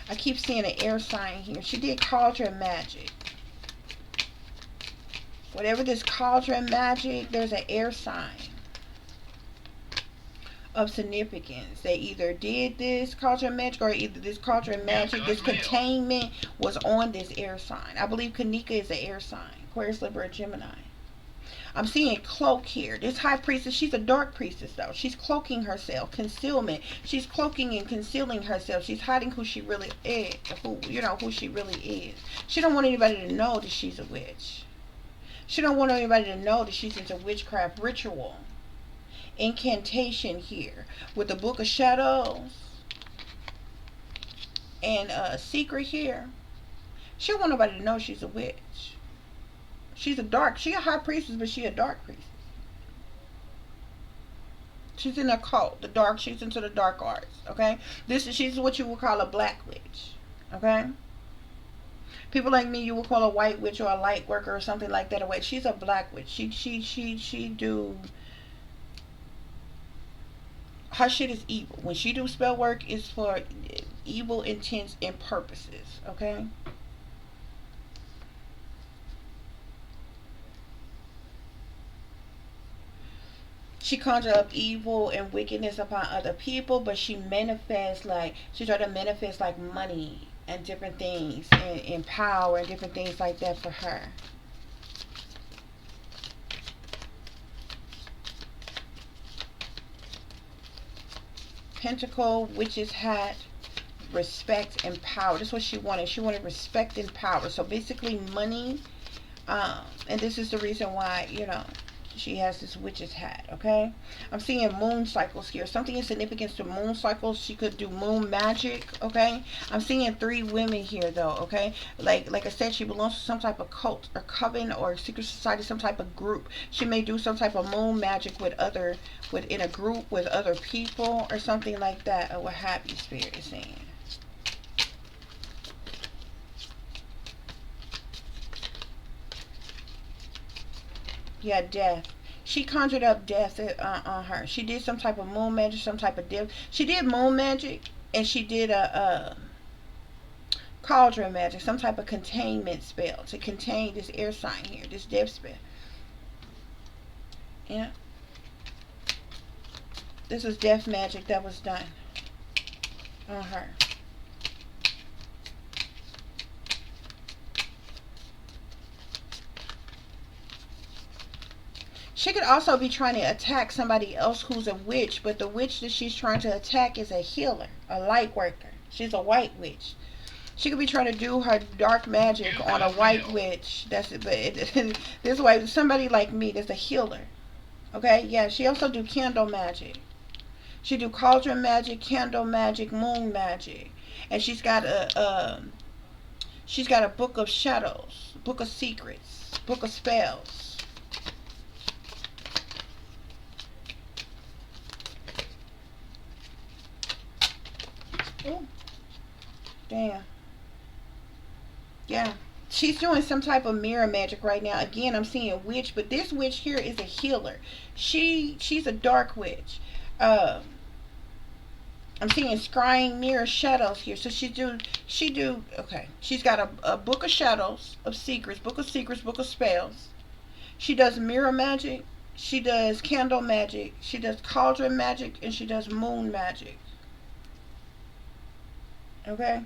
Speaker 1: I keep seeing an air sign here. She did cauldron magic. Whatever this cauldron magic, there's an air sign of significance. They either did this cauldron magic, or either this cauldron magic, this containment was on this air sign. I believe KENNEKA is an air sign. Aquarius, Libra, Gemini. I'm seeing cloak here. This high priestess, she's a dark priestess though. She's cloaking herself, concealment. She's cloaking and concealing herself. She's hiding who she really is, who she really is. She don't want anybody to know that she's a witch. She don't want anybody to know that she's into witchcraft ritual. Incantation here. With the Book of Shadows. And secret here. She don't want nobody to know she's a witch. She's she a high priestess, but she a dark priestess. She's in a cult. She's into the dark arts. Okay? She's what you would call a black witch. Okay? People like me, you would call a white witch or a light worker or something like that a witch. She's a black witch. She do. Her shit is evil. When she do spell work, it's for evil intents and purposes. Okay. She conjure up evil and wickedness upon other people, but she try to manifest like money and different things and power and different things like that for her. Pentacle, witch's hat, respect and power. That's what she wanted. She wanted respect and power. So basically money, and this is the reason why, she has this witch's hat. Okay, I'm seeing moon cycles here. Something in significance to moon cycles. She could do moon magic. Okay, I'm seeing 3 women here though. Okay, like I said, she belongs to some type of cult or coven or secret society, some type of group. She may do some type of moon magic within a group with other people or something like that, or what have you, Spirit is saying. Yeah, death. She conjured up death on her. She did some type of moon magic, some type of death. She did moon magic, and she did a cauldron magic, some type of containment spell to contain this air sign here, this death spell. Yeah. This was death magic that was done on her. She could also be trying to attack somebody else who's a witch, but the witch that she's trying to attack is a healer, a light worker. She's a white witch. She could be trying to do her dark magic on a white witch. That's it. But this way, somebody like me that's a healer. Okay, yeah. She also do candle magic. She do cauldron magic, candle magic, moon magic, and she's got a book of shadows, book of secrets, book of spells. Ooh, damn. Yeah. She's doing some type of mirror magic right now. Again, I'm seeing witch, but this witch here is a healer. She's a dark witch. I'm seeing scrying mirror shadows here. So she do okay. She's got a book of shadows, of secrets, book of spells. She does mirror magic. She does candle magic. She does cauldron magic, and she does moon magic. Okay.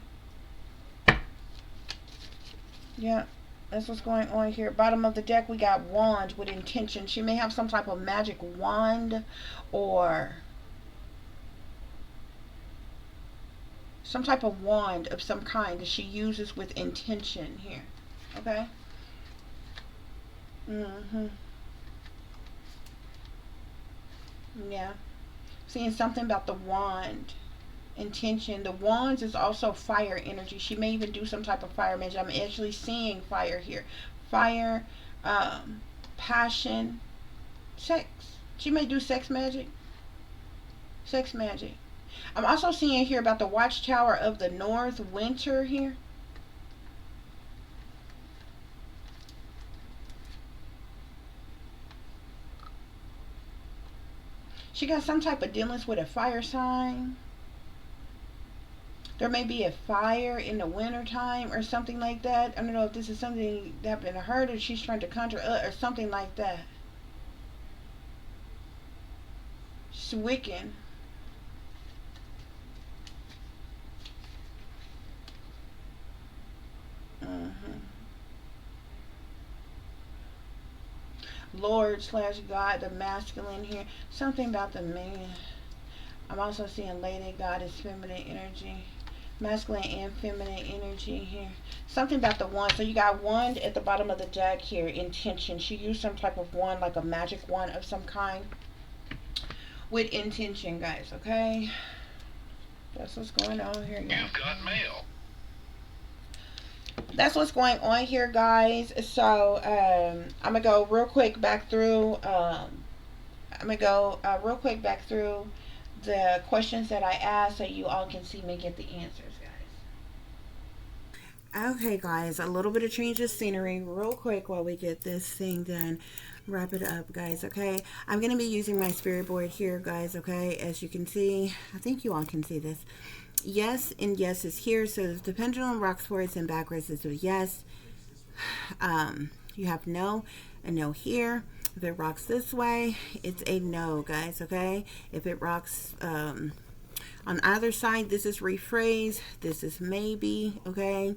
Speaker 1: Yeah, that's what's going on here. Bottom of the deck, we got wand with intention. She may have some type of magic wand or some type of wand of some kind that she uses with intention here. Okay. Yeah. Seeing something about the wand. Intention. The wands is also fire energy. She may even do some type of fire magic. I'm actually seeing fire here. Fire, um, passion, sex. She may do sex magic. Sex magic. I'm also seeing here about the watchtower of the north, winter here. She got some type of dealings with a fire sign. There may be a fire in the winter time or something like that. I don't know if this is something that happened to her or she's trying to conjure up or something like that. She's Wiccan. Hmm. Lord slash God, the masculine here. Something about the man. I'm also seeing lady, goddess, feminine energy. Masculine and feminine energy here. Something about the wand. So you got wand at the bottom of the deck here. Intention. She used some type of wand, like a magic wand of some kind. With intention, guys, okay? That's what's going on here, y'all. You've got mail. That's what's going on here, guys. So I'm gonna go real quick back through. I'm gonna go real quick back through the questions that I asked, so you all can see me get the answers, guys. Okay, guys, a little bit of change of scenery, real quick, while we get this thing done. Wrap it up, guys. Okay, I'm gonna be using my spirit board here, guys. Okay, as you can see, I think you all can see this. Yes and yes is here. So if the pendulum rocks forwards and backwards, is a yes. You have no and no here. If it rocks this way, it's a no, guys. Okay. If it rocks on either side, this is rephrase. This is maybe. Okay.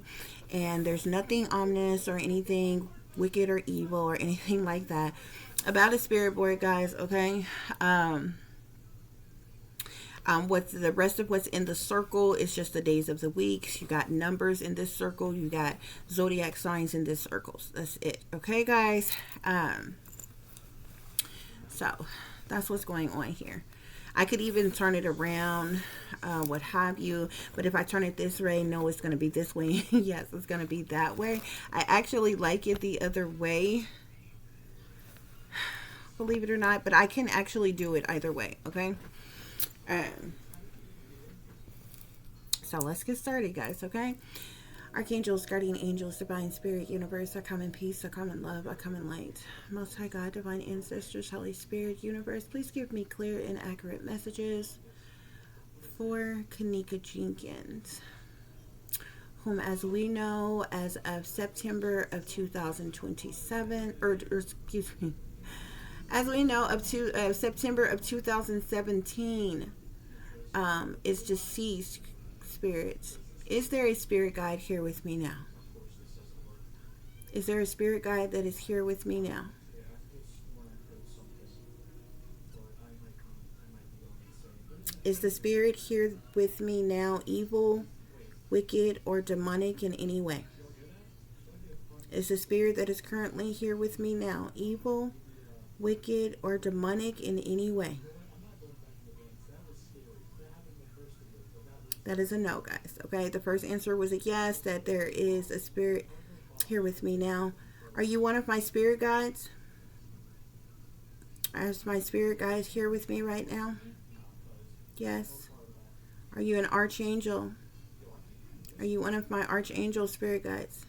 Speaker 1: And there's nothing ominous or anything wicked or evil or anything like that about a spirit board, guys. Okay. What's the rest of what's in the circle is just the days of the weeks. You got numbers in this circle. You got zodiac signs in this circle. That's it. Okay, guys. So that's what's going on here. I could even turn it around, what have you. But if I turn it this way, no, it's going to be this way. Yes, it's going to be that way. I actually like it the other way, believe it or not. But I can actually do it either way, okay? So let's get started, guys, okay? Archangels, guardian angels, divine spirit, universe, I come in peace, I come in love, I come in light. Most High God, divine ancestors, Holy Spirit, universe, please give me clear and accurate messages for KENNEKA Jenkins, whom, as we know, as of September of 2027, or excuse me, as we know, up to September of 2017, is deceased spirits. Is there a spirit guide here with me now? Is there a spirit guide that is here with me now? Is the spirit here with me now evil, wicked, or demonic in any way? Is the spirit that is currently here with me now evil, wicked, or demonic in any way? That is a no, guys. Okay, the first answer was a yes, that there is a spirit here with me now. Are you one of my spirit guides? Is my spirit guide here with me right now? Yes. Are you an archangel? Are you one of my archangel spirit guides?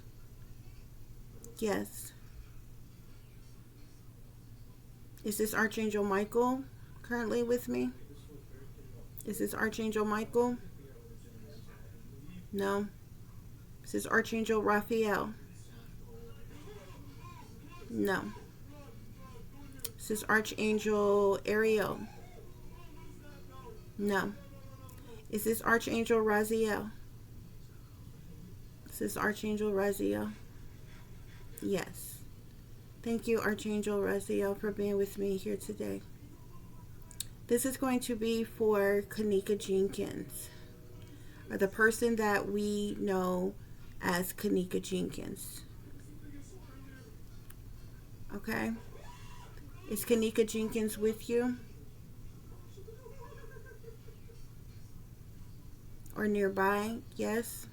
Speaker 1: Yes. Is this Archangel Michael currently with me? Is this Archangel Michael? No. Is this Archangel Raphael? No. Is this Archangel Ariel? No. Is this Archangel Raziel? Is this Archangel Raziel? Yes. Thank you, Archangel Raziel, for being with me here today. This is going to be for KENNEKA Jenkins, or the person that we know as KENNEKA Jenkins. Okay? Is KENNEKA Jenkins with you? or nearby? Yes.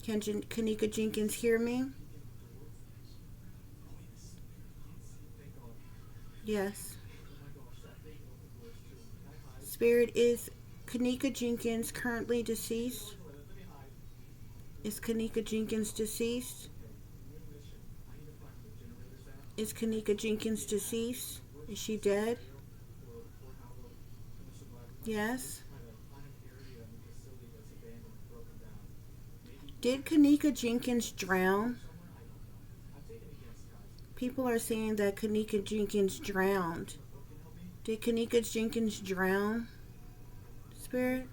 Speaker 1: Can Kenneka Jenkins hear me? Yes. Spirit, is Kenneka Jenkins currently deceased? Is Kenneka Jenkins deceased? Is Kenneka Jenkins deceased? Is she dead? Yes. Did Kenneka Jenkins drown? People are saying that Kenneka Jenkins drowned. Did Kenneka Jenkins drown? Spirit?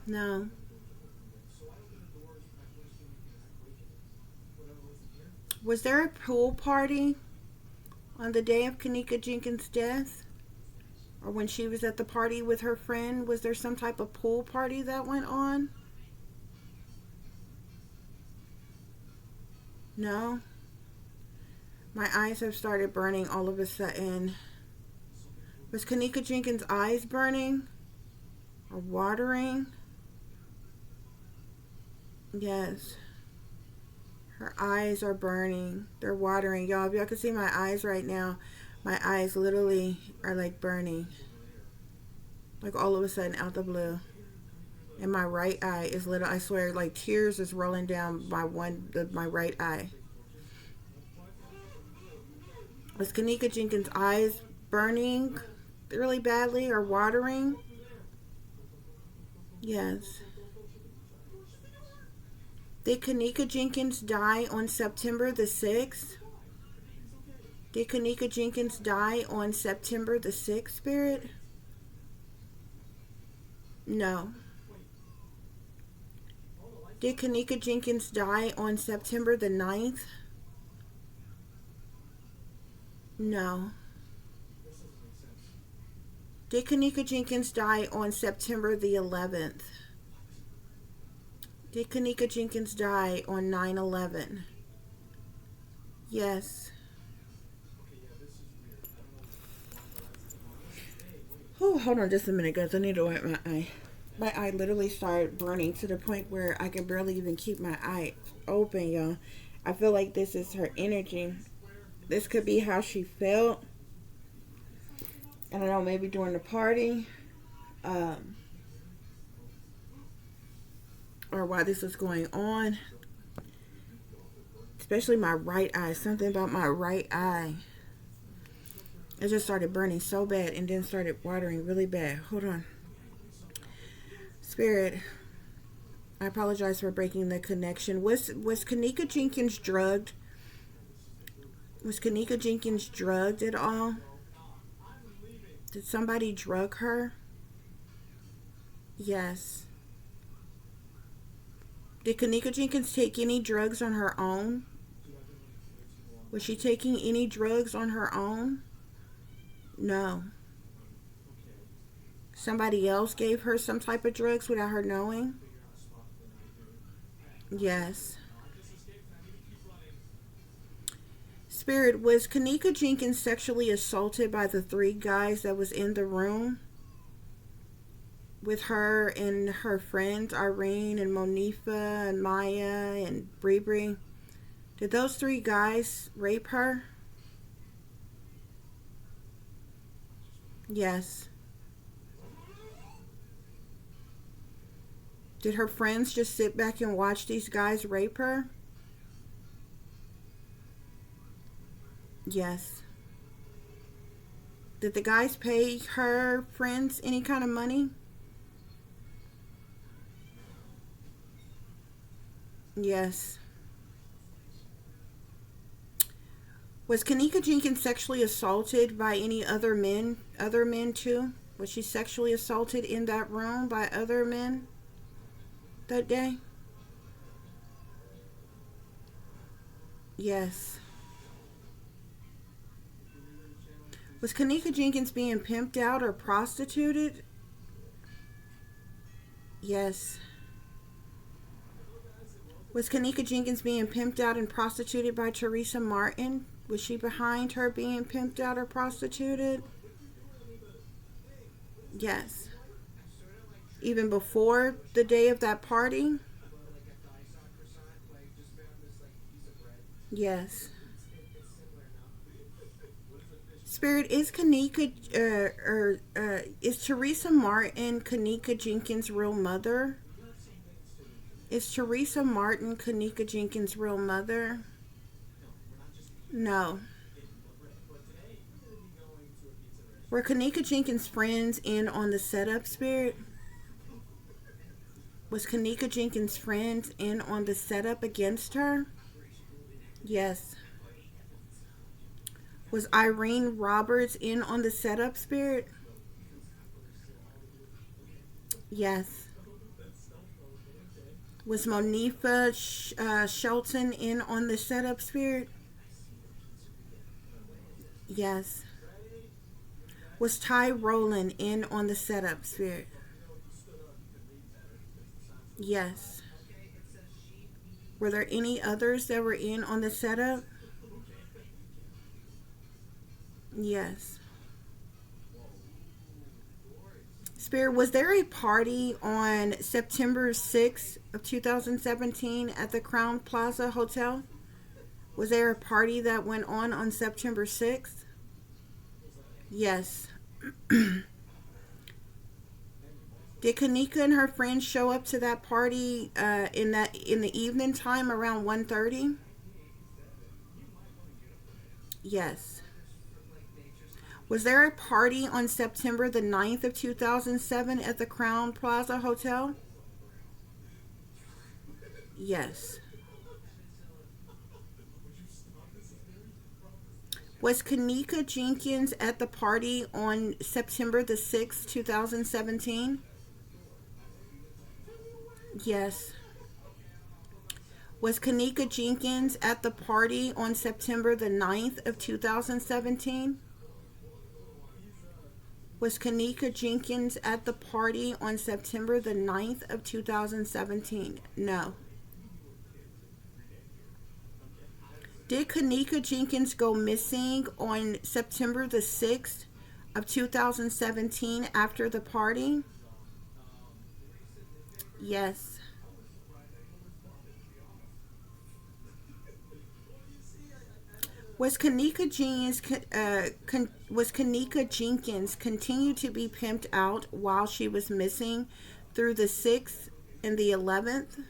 Speaker 1: No. Was there a pool party on the day of Kenneka Jenkins' death? Or when she was at the party with her friend, was there some type of pool party that went on? No? My eyes have started burning all of a sudden. Was Kenneka Jenkins' eyes burning? Or watering? Yes. Her eyes are burning. They're watering. Y'all, if y'all can see my eyes right now, my eyes literally are like burning. Like all of a sudden out the blue. And my right eye is little, I swear, like tears is rolling down my right eye. Was Kenneka Jenkins' eyes burning really badly or watering? Yes. Did Kenneka Jenkins die on September the 6th? Did Kenneka Jenkins die on September the 6th, Spirit? No. Did Kenneka Jenkins die on September the 9th? No. Did Kenneka Jenkins die on September the 11th? Did Kenneka Jenkins die on 9/11? Yes. Oh, hold on just a minute, guys. I need to wipe my eye. My eye literally started burning to the point where I can barely even keep my eye open, y'all. I feel like this is her energy. This could be how she felt. I don't know, maybe during the party. Or why this is going on. Especially my right eye. Something about my right eye. It just started burning so bad and then started watering really bad. Hold on. Spirit, I apologize for breaking the connection. Was Kenneka Jenkins drugged? Was Kenneka Jenkins drugged at all? Did somebody drug her? Yes. Did Kenneka Jenkins take any drugs on her own? Was she taking any drugs on her own? No. Somebody else gave her some type of drugs without her knowing? Yes. Spirit, was Kenneka Jenkins sexually assaulted by the 3 guys that was in the room with her and her friends, Irene and Monifa and Maya and Bree? Did those 3 guys rape her? Yes. Did her friends just sit back and watch these guys rape her? Yes. Did the guys pay her friends any kind of money? Yes. Was Kenneka Jenkins sexually assaulted by any other men? Other men too? Was she sexually assaulted in that room by other men that day? Yes. Was Kenneka Jenkins being pimped out or prostituted? Yes. Was Kenneka Jenkins being pimped out and prostituted by Teresa Martin? Was she behind her being pimped out or prostituted? Yes. even before the day of that party? Yes. Spirit, is Kenneka, is Teresa Martin Kenneka Jenkins' real mother? Is Teresa Martin Kenneka Jenkins' real mother? No. Were Kenneka Jenkins' friends in on the setup, Spirit? Was Kenneka Jenkins' friends in on the setup against her? Yes. Was Irene Roberts in on the setup, Spirit? Yes. Was Monifa Shelton in on the setup, Spirit? Yes. Was Ty Rowland in on the setup, Spirit? Yes. Were there any others that were in on the setup? Yes. Spirit, was there a party on September 6th of 2017 at the Crown Plaza Hotel? Was there a party that went on September 6th? Yes. Did Kenneka and her friends show up to that party in the evening time around 1:30? Yes. Was there a party on September the 9th of 2007 at the Crown Plaza Hotel? Yes. Was Kenneka Jenkins at the party on September the 6th, 2017? Yes. Was Kenneka Jenkins at the party on September the 9th of 2017? Was Kenneka Jenkins at the party on September the 9th of 2017? No. Did Kenneka Jenkins go missing on September the 6th of 2017 after the party? Yes. Was Kenneka Jenkins continued to be pimped out while she was missing through the 6th and the 11th?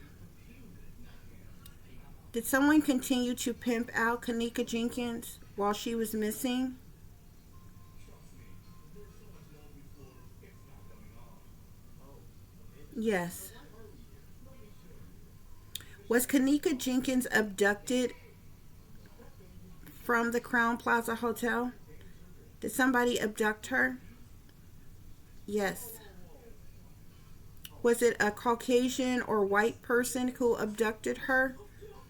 Speaker 1: Did someone continue to pimp out Kenneka Jenkins while she was missing? Yes. Was Kenneka Jenkins abducted from the Crown Plaza Hotel? Did somebody abduct her? Yes. Was it a Caucasian or white person who abducted her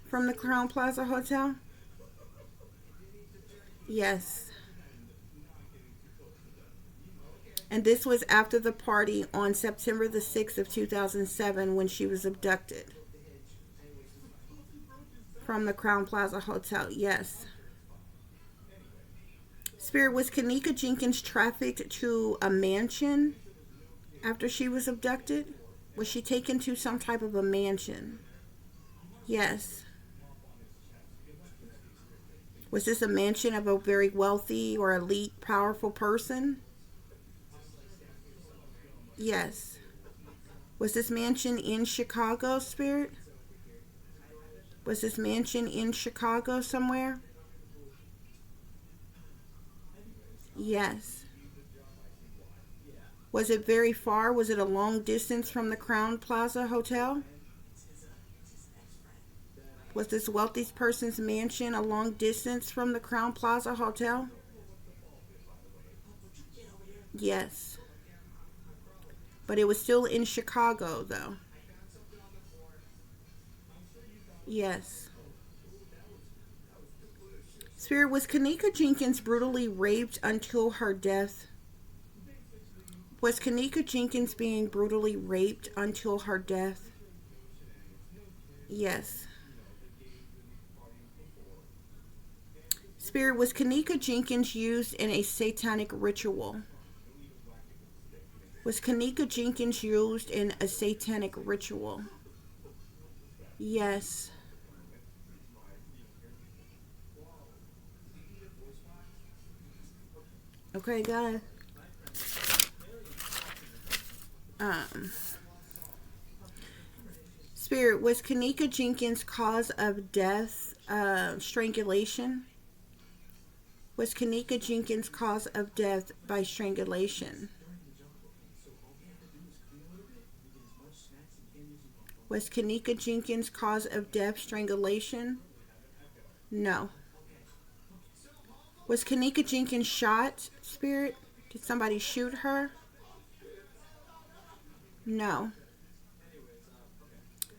Speaker 1: from the Crown Plaza Hotel? Yes. And this was after the party on September the 6th of 2007 when she was abducted from the Crown Plaza Hotel. Yes. Spirit, was Kenneka Jenkins trafficked to a mansion after she was abducted? Was she taken to some type of a mansion? Yes. Was this a mansion of a very wealthy or elite, powerful person? Yes. Was this mansion in Chicago, Spirit? Was this mansion in Chicago somewhere? Yes. Was it very far? Was it a long distance from the Crown Plaza Hotel? Was this wealthy person's mansion a long distance from the Crown Plaza Hotel? Yes. But it was still in Chicago, though. Yes. Spirit, was Kenneka Jenkins brutally raped until her death? Was Kenneka Jenkins being brutally raped until her death? Yes. Spirit, was Kenneka Jenkins used in a satanic ritual? Was Kenneka Jenkins used in a satanic ritual? Yes. Okay, guys. Um, Spirit, was Kenneka Jenkins' cause of death strangulation? Was Kenneka Jenkins' cause of death by strangulation? Was Kenneka Jenkins' cause of death strangulation? No. Was Kenneka Jenkins shot, Spirit? Did somebody shoot her? No.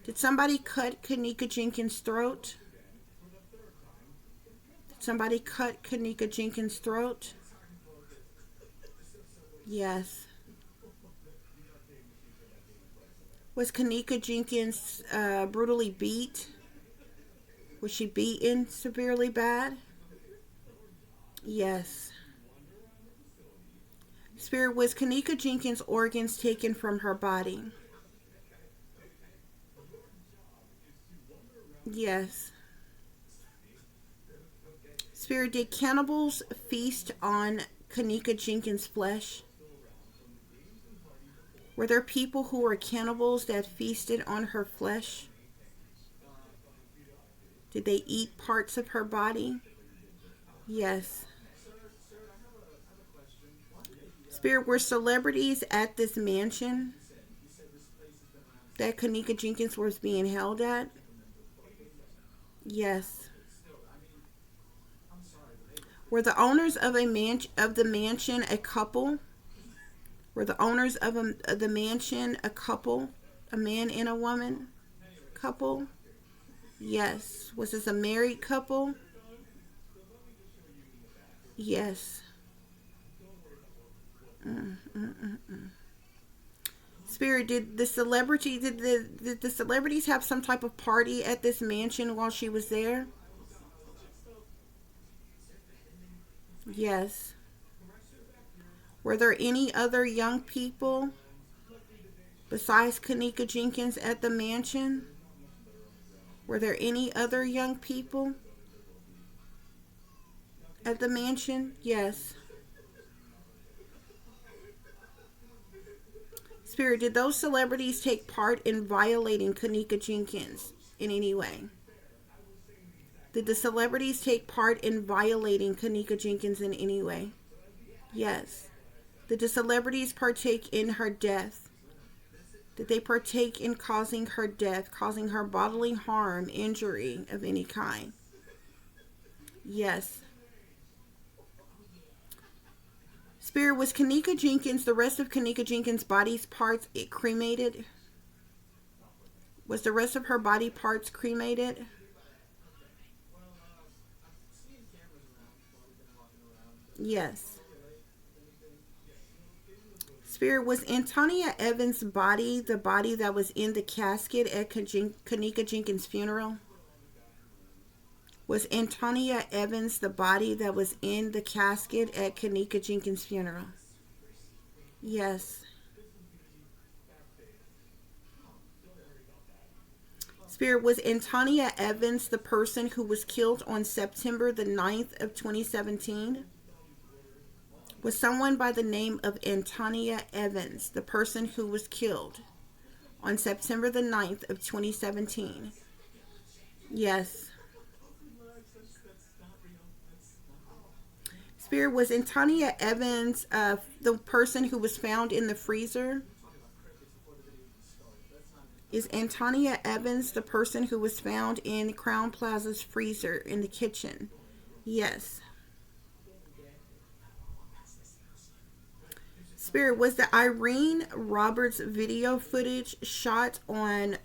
Speaker 1: Did somebody cut Kenneka Jenkins' throat? Did somebody cut Kenneka Jenkins' throat? Yes. Was Kenneka Jenkins brutally beat? Was she beaten severely bad? Yes. Spirit, was Kenneka Jenkins' organs taken from her body? Yes. Spirit, did cannibals feast on Kenneka Jenkins' flesh? Were there people who were cannibals that feasted on her flesh? Did they eat parts of her body? Yes. Spirit, were celebrities at this mansion that Kenneka Jenkins was being held at? Yes. Were the owners of the mansion a couple? Were the owners of the mansion a couple? A man and a woman couple? Yes. Was this a married couple? Yes. Spirit, did the celebrities have some type of party at this mansion while she was there? Yes. Were there any other young people besides Kenneka Jenkins at the mansion? Were there any other young people at the mansion? Yes. Spirit, did those celebrities take part in violating Kenneka Jenkins in any way? Did the celebrities take part in violating Kenneka Jenkins in any way? Yes. Did the celebrities partake in her death? Did they partake in causing her death, causing her bodily harm, injury of any kind? Yes. Spirit, was Kenneka Jenkins, the rest of Kenneka Jenkins' body parts cremated? Was the rest of her body parts cremated? Yes. Spirit, was Antonia Evans' body the body that was in the casket at Kenneka Jenkins' funeral? Was Antonia Evans the body that was in the casket at Kenneka Jenkins' funeral? Yes. Spirit, was Antonia Evans the person who was killed on September the 9th of 2017? Was someone by the name of Antonia Evans the person who was killed on September the 9th of 2017? Yes. Spirit, was Antonia Evans the person who was found in the freezer? Is Antonia Evans the person who was found in Crown Plaza's freezer in the kitchen? Yes. Spirit, was the Irene Roberts video footage shot on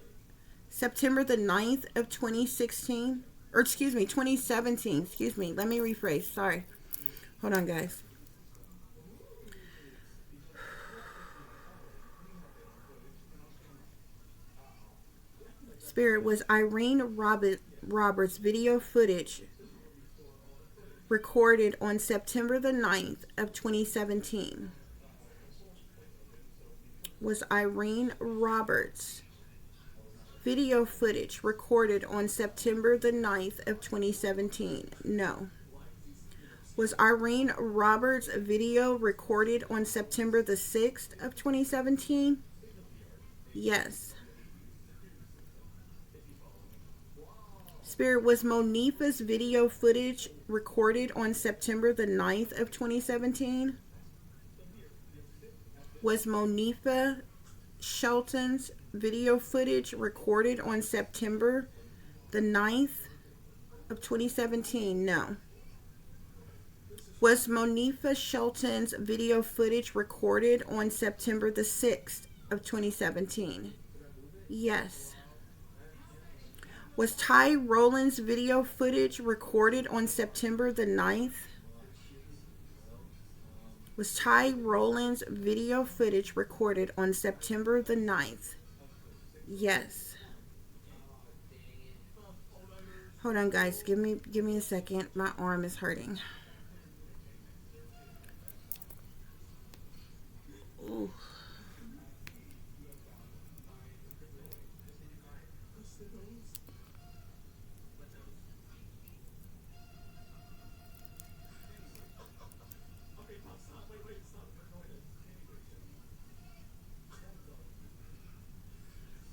Speaker 1: September the 9th of 2016? Or excuse me, 2017. Excuse me. Let me rephrase. Sorry. Hold on, guys. Spirit, was Irene Roberts video footage recorded on September the 9th of 2017? Was Irene Roberts video footage recorded on September the 9th of 2017? No. Was Irene Roberts' video recorded on September the 6th of 2017? Yes. Spirit, was Monifa's video footage recorded on September the 9th of 2017? Was Monifa Shelton's video footage recorded on September the 9th of 2017? No. Was Monifa Shelton's video footage recorded on September the 6th of 2017? Yes. Was Ty Rowland's video footage recorded on September the 9th? Was Ty Rowland's video footage recorded on September the 9th? Yes. Hold on, guys. Give me a second. My arm is hurting. Ooh.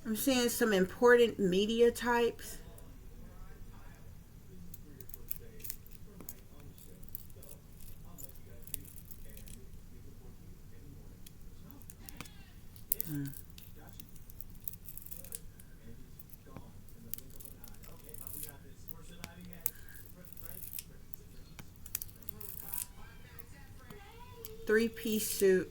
Speaker 1: I'm seeing some important media types. Three-piece suit.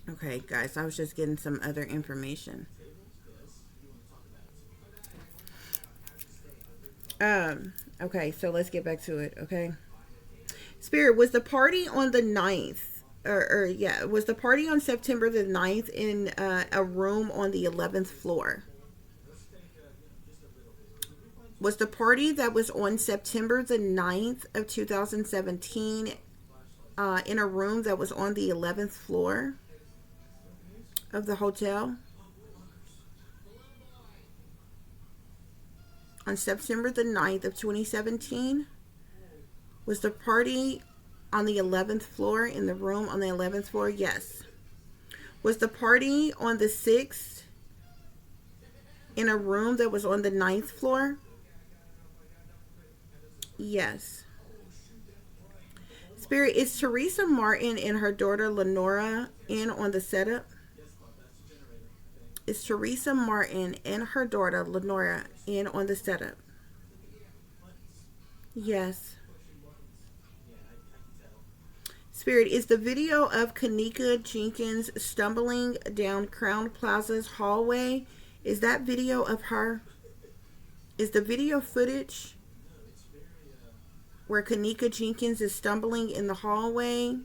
Speaker 1: Okay, guys, I was just getting some other information. Okay, so let's get back to it, okay? Spirit, was the party on the 9th, was the party on September the 9th in a room on the 11th floor? Was the party that was on September the 9th of 2017 in a room that was on the 11th floor of the hotel? On September the 9th of 2017, was the party on the 11th floor, in the room on the 11th floor? Yes. Was the party on the 6th in a room that was on the 9th floor? Yes. Spirit, is Teresa Martin and her daughter Lenora in on the setup? Is Teresa Martin and her daughter Lenora in on the setup? Yes. Spirit, is the video of KENNEKA Jenkins stumbling down Crown Plaza's hallway, is that video of her? Is the video footage where KENNEKA Jenkins is stumbling in the hallway,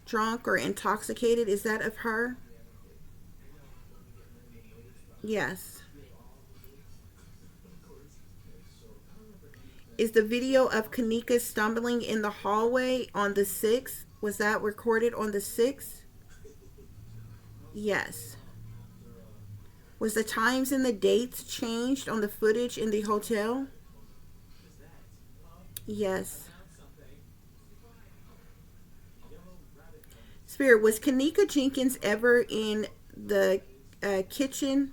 Speaker 1: drunk or intoxicated, is that of her? Yes. Is the video of KENNEKA stumbling in the hallway on the 6th, was that recorded on the 6th? Yes. Was the times and the dates changed on the footage in the hotel? Yes. Spirit, was KENNEKA Jenkins ever in the kitchen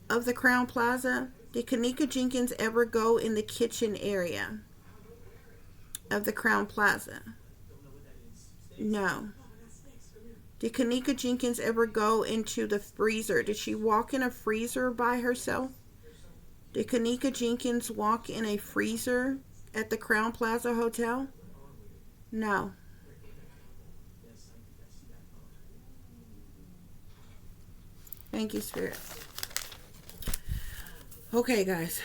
Speaker 1: of the Crown Plaza? Did KENNEKA Jenkins ever go in the kitchen area of the Crown Plaza? No. Did KENNEKA Jenkins ever go into the freezer? Did she walk in a freezer by herself? Did KENNEKA Jenkins walk in a freezer at the Crown Plaza Hotel? No. Thank you, Spirit. Okay, guys.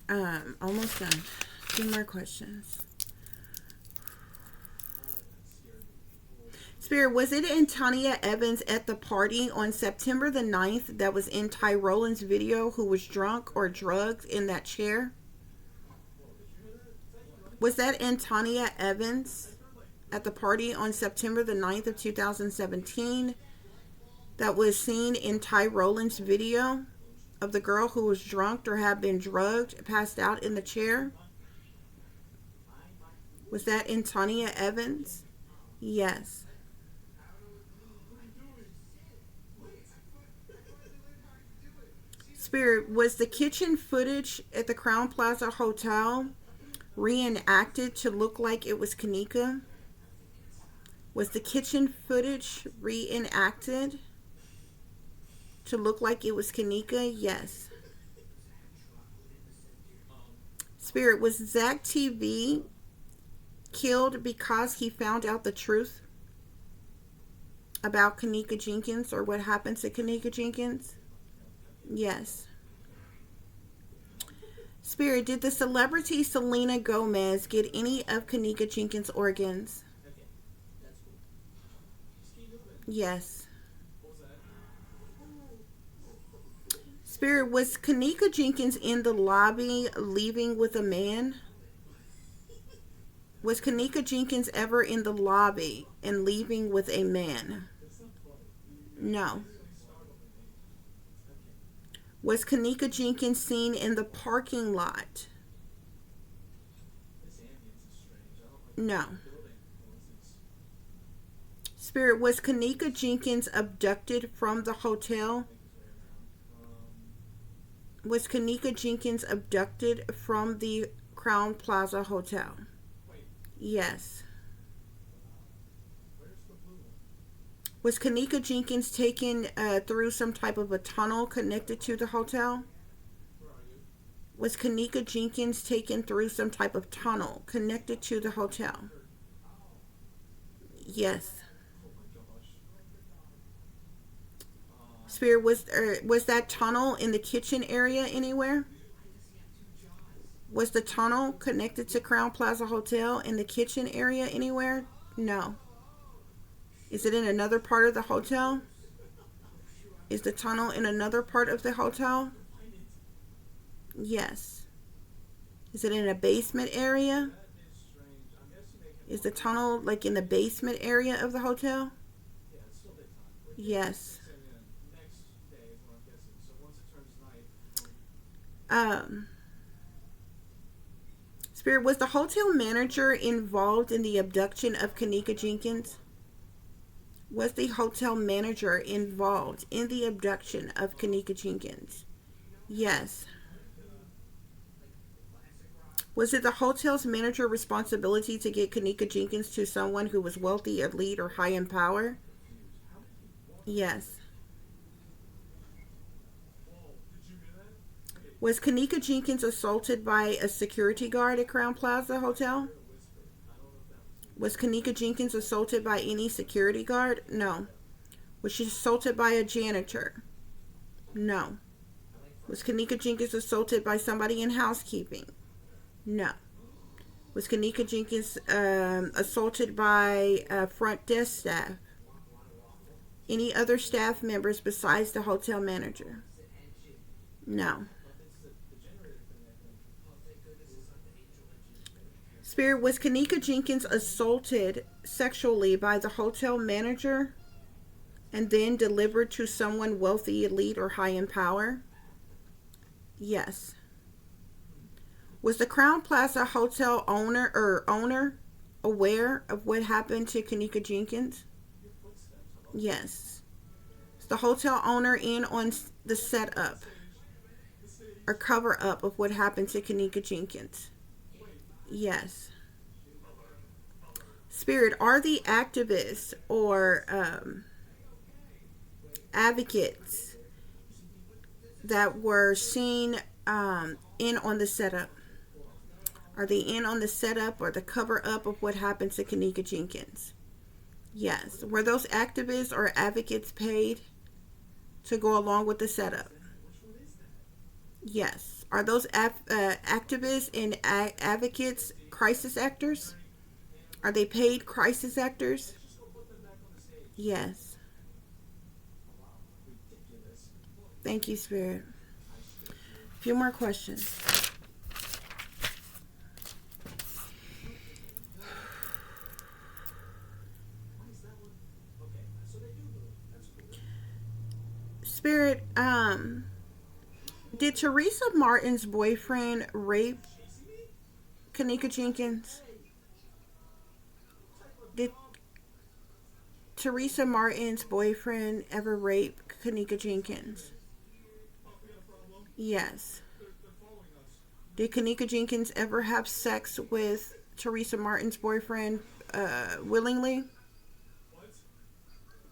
Speaker 1: Almost done. 2 more questions. Spirit, was it Antonia Evans at the party on September the 9th that was in Ty Rowland's video who was drunk or drugged in that chair? Was that Antonia Evans at the party on September the 9th of 2017 that was seen in Ty Rowland's video of the girl who was drunk or had been drugged, passed out in the chair? Was that Antonia Evans? Yes. Spirit, was the kitchen footage at the Crown Plaza Hotel reenacted to look like it was KENNEKA? Was the kitchen footage reenacted to look like it was KENNEKA? Yes. Spirit, was Zach TV killed because he found out the truth about KENNEKA Jenkins or what happened to KENNEKA Jenkins? Yes. Spirit, did the celebrity Selena Gomez get any of KENNEKA Jenkins' organs? Yes. Spirit, was KENNEKA Jenkins in the lobby leaving with a man? Was KENNEKA Jenkins ever in the lobby and leaving with a man? No. Was KENNEKA Jenkins seen in the parking lot? No. Spirit, was KENNEKA Jenkins abducted from the hotel? Was KENNEKA Jenkins abducted from the Crown Plaza Hotel? Yes. Was KENNEKA Jenkins taken through some type of a tunnel connected to the hotel? Was KENNEKA Jenkins taken through some type of tunnel connected to the hotel? Yes. Spirit, was that tunnel in the kitchen area anywhere? Was the tunnel connected to Crown Plaza Hotel in the kitchen area anywhere? No. Is it in another part of the hotel? Is the tunnel in another part of the hotel? Yes. Is it in a basement area? Is the tunnel like in the basement area of the hotel? Yes. Spirit, was the hotel manager involved in the abduction of KENNEKA Jenkins? Was the hotel manager involved in the abduction of KENNEKA Jenkins? Yes. Was it the hotel's manager responsibility to get KENNEKA Jenkins to someone who was wealthy, elite, or high in power? Yes. Was KENNEKA Jenkins assaulted by a security guard at Crown Plaza Hotel? Was KENNEKA Jenkins assaulted by any security guard? No. Was she assaulted by a janitor? No. Was KENNEKA Jenkins assaulted by somebody in housekeeping? No. Was KENNEKA Jenkins assaulted by front desk staff? Any other staff members besides the hotel manager? No. Spirit, was KENNEKA Jenkins assaulted sexually by the hotel manager and then delivered to someone wealthy, elite, or high in power? Yes. Was the Crown Plaza Hotel owner aware of what happened to KENNEKA Jenkins? Yes. Is the hotel owner in on the setup or cover up of what happened to KENNEKA Jenkins? Yes. Spirit, are the activists or advocates that were seen in on the setup? Are they in on the setup or the cover up of what happened to KENNEKA Jenkins? Yes. Were those activists or advocates paid to go along with the setup? Yes. Are those activists and advocates crisis actors? Are they paid crisis actors? Yes. Thank you, Spirit. A few more questions. Spirit, did Teresa Martin's boyfriend rape Kenneka Jenkins? Did Teresa Martin's boyfriend ever rape Kenneka Jenkins? Yes. Did Kenneka Jenkins ever have sex with Teresa Martin's boyfriend willingly?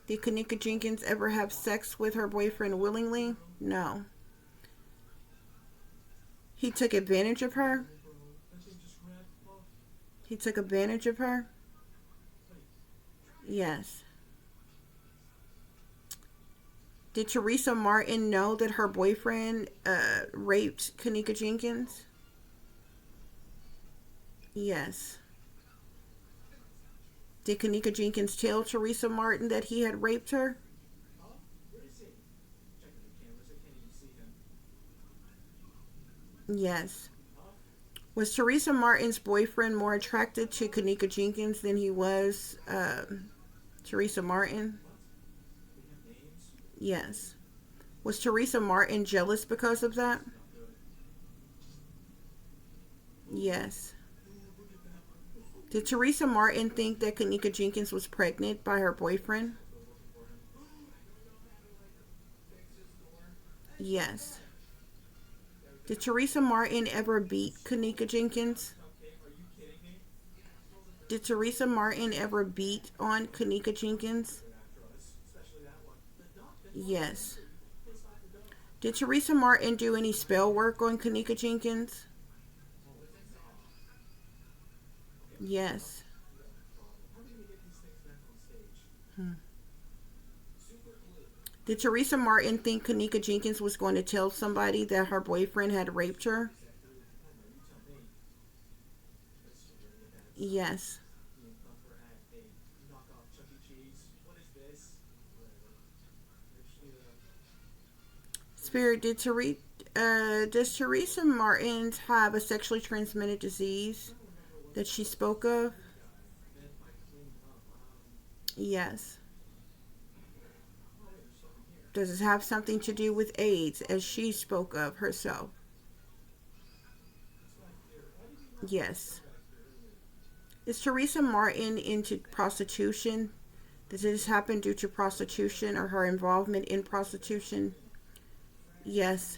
Speaker 1: Did Kenneka Jenkins ever have sex with her boyfriend willingly? No. He took advantage of her? He took advantage of her? Yes. Did Teresa Martin know that her boyfriend raped Kenneka Jenkins? Yes. Did Kenneka Jenkins tell Teresa Martin that he had raped her? Yes. Was Teresa Martin's boyfriend more attracted to Kenneka Jenkins than he was Teresa Martin? Yes. Was Teresa Martin jealous because of that? Yes. Did Teresa Martin think that Kenneka Jenkins was pregnant by her boyfriend? Yes. Did Teresa Martin ever beat Kenneka Jenkins? Did Teresa Martin ever beat on Kenneka Jenkins? Yes. Did Teresa Martin do any spell work on Kenneka Jenkins? Yes. Did Teresa Martin think Kenneka Jenkins was going to tell somebody that her boyfriend had raped her? Yes. Spirit, does Teresa Martin have a sexually transmitted disease that she spoke of? Yes. Does it have something to do with AIDS, as she spoke of herself? Yes. Is Teresa Martin into prostitution? Does this happen due to prostitution or her involvement in prostitution? Yes.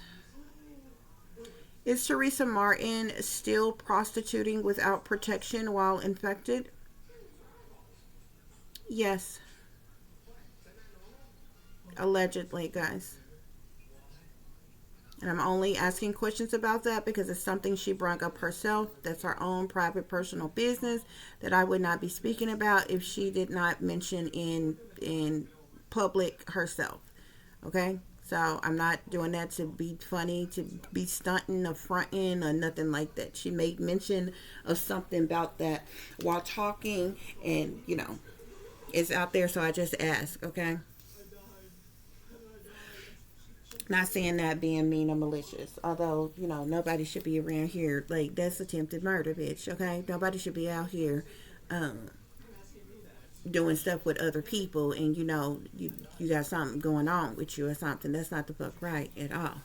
Speaker 1: Is Teresa Martin still prostituting without protection while infected? Yes. Allegedly, guys. And I'm only asking questions about that because it's something she brought up herself. That's her own private personal business that I would not be speaking about if she did not mention in public herself. Okay? So I'm not doing that to be funny, to be stunting or fronting or nothing like that. She made mention of something about that while talking, and it's out there, so I just ask, okay? Not saying that being mean or malicious. Although, nobody should be around here. Like, that's attempted murder, bitch, okay? Nobody should be out here doing stuff with other people and, you got something going on with you or something. That's not the fuck right at all.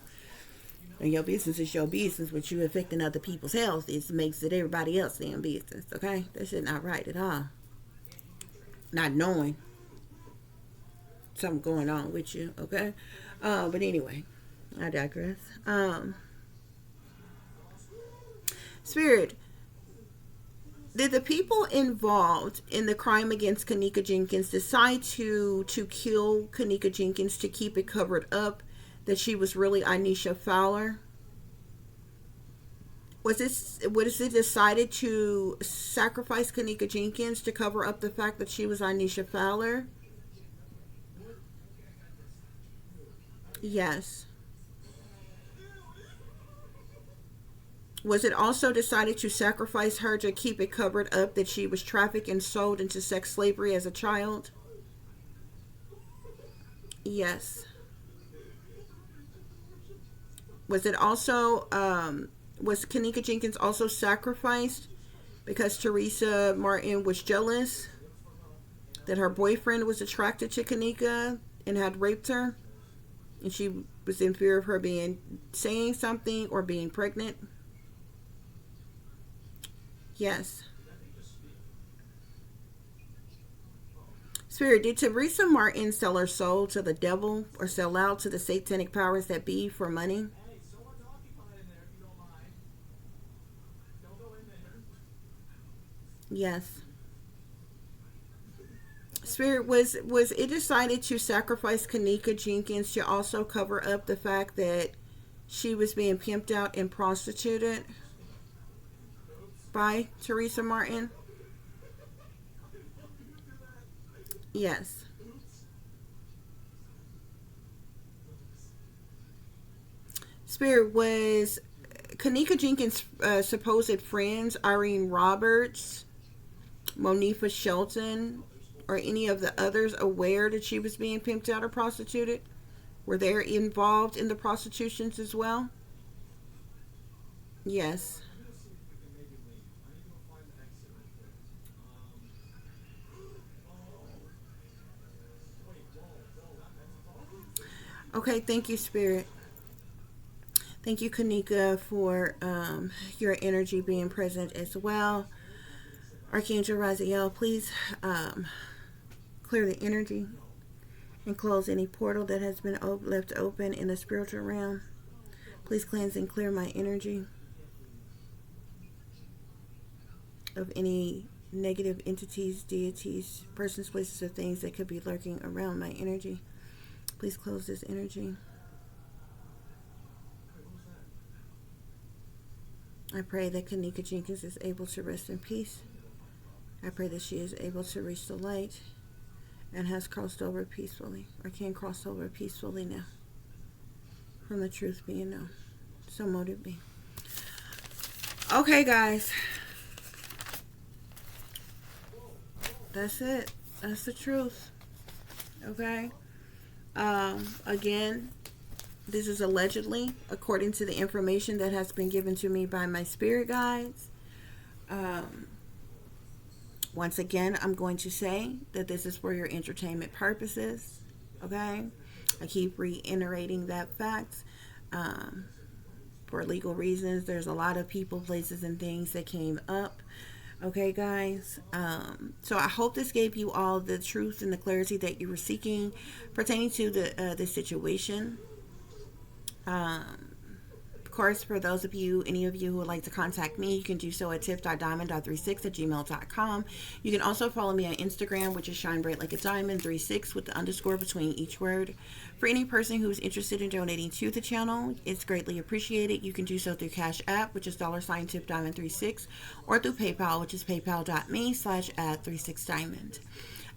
Speaker 1: And your business is your business. What you affecting other people's health is makes it everybody else damn business, okay? That shit not right at all. Not knowing something going on with you, okay? But anyway, I digress. Spirit, did the people involved in the crime against Kenneka Jenkins decide to kill Kenneka Jenkins to keep it covered up that she was really Anisha Fowler? Was it decided to sacrifice Kenneka Jenkins to cover up the fact that she was Anisha Fowler? Yes. Was it also decided to sacrifice her to keep it covered up that she was trafficked and sold into sex slavery as a child? Yes. Was it also, was Kenneka Jenkins also sacrificed because Teresa Martin was jealous that her boyfriend was attracted to Kenneka and had raped her? And she was in fear of her being saying something or being pregnant? Yes. Spirit, did Teresa Martin sell her soul to the devil or sell out to the satanic powers that be for money? Yes. Spirit, was it decided to sacrifice Kenneka Jenkins to also cover up the fact that she was being pimped out and prostituted by Teresa Martin? Yes. Spirit, was Kenneka Jenkins' supposed friends, Irene Roberts, Monifa Shelton, or any of the others aware that she was being pimped out or prostituted? Were they involved in the prostitutions as well? Yes. Okay, thank you, Spirit. Thank you, Kenneka, for your energy being present as well. Archangel Raziel, please clear the energy and close any portal that has been left open in the spiritual realm. Please cleanse and clear my energy of any negative entities, deities, persons, places, or things that could be lurking around my energy. Please close this energy. I pray that Kenneka Jenkins is able to rest in peace. I pray that she is able to reach the light and has crossed over peacefully, or can cross over peacefully now, from the truth being known. So mote it be. Okay, guys. That's it. That's the truth. Okay? Again, this is allegedly, according to the information that has been given to me by my spirit guides. Once again, I'm going to say that this is for your entertainment purposes. Okay? I keep reiterating that fact. For legal reasons, there's a lot of people, places, and things that came up. Okay, guys. So I hope this gave you all the truth and the clarity that you were seeking pertaining to the situation. Of course, for those of you, any of you who would like to contact me, you can do so at tiff.diamond.36@gmail.com. You can also follow me on Instagram, which is shine bright like a diamond 36 with the underscore between each word. For any person who is interested in donating to the channel, it's greatly appreciated. You can do so through CASHAPP, which is $tiffdiamond36, or through PayPal, which is paypal.me/@36diamond.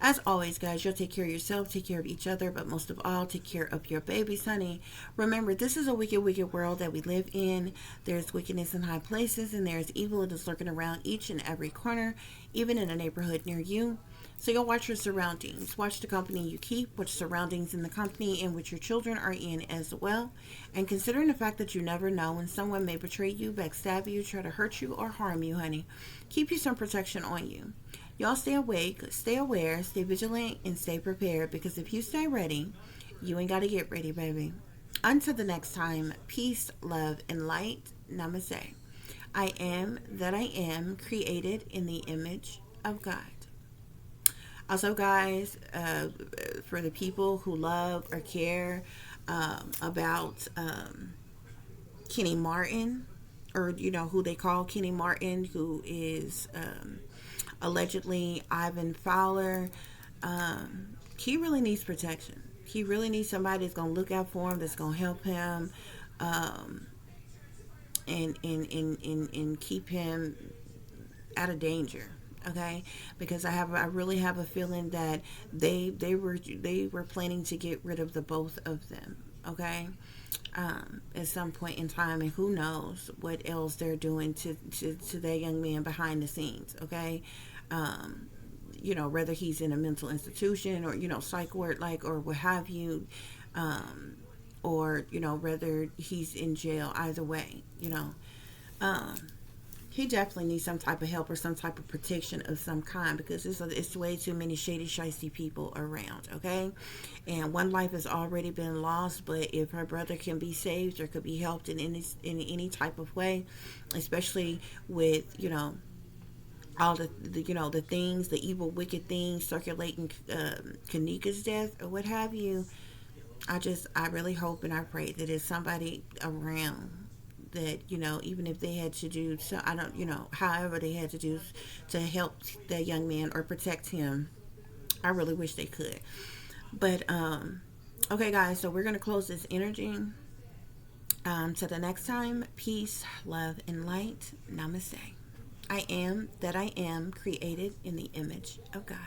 Speaker 1: As always, guys, you'll take care of yourself, take care of each other, but most of all, take care of your babies, honey. Remember, this is a wicked, wicked world that we live in. There's wickedness in high places, and there's evil that is lurking around each and every corner, even in a neighborhood near you. So you'll watch your surroundings. Watch the company you keep, watch surroundings in the company in which your children are in as well. And considering the fact that you never know when someone may betray you, backstab you, try to hurt you, or harm you, honey, keep you some protection on you. Y'all stay awake, stay aware, stay vigilant, and stay prepared, because if you stay ready, you ain't got to get ready, baby. Until the next time, peace, love, and light. Namaste. I am that I am, created in the image of God. Also, guys, for the people who love or care about Kenny Martin, or who they call Kenny Martin, who is allegedly Ivan Fowler, he really needs protection. He really needs somebody that's going to look out for him, that's going to help him, and keep him out of danger. Okay, because I really have a feeling that they were planning to get rid of the both of them. Okay, at some point in time, and who knows what else they're doing to that young man behind the scenes. Okay, whether he's in a mental institution or, psych ward, like, or what have you, or, whether he's in jail, either way, um, he definitely needs some type of help or some type of protection of some kind, because it's way too many shady, shisty people around, okay? And one life has already been lost, but if her brother can be saved or could be helped in any type of way, especially with, all the things, the evil, wicked things circulating, Kenneka's death or what have you, I really hope and I pray that there's somebody around that, even if they had to do so, I don't, however they had to do to help that young man or protect him. I really wish they could. But okay, guys, so we're gonna close this energy. Till the next time, peace, love, and light. Namaste. I am that I am, created in the image of God.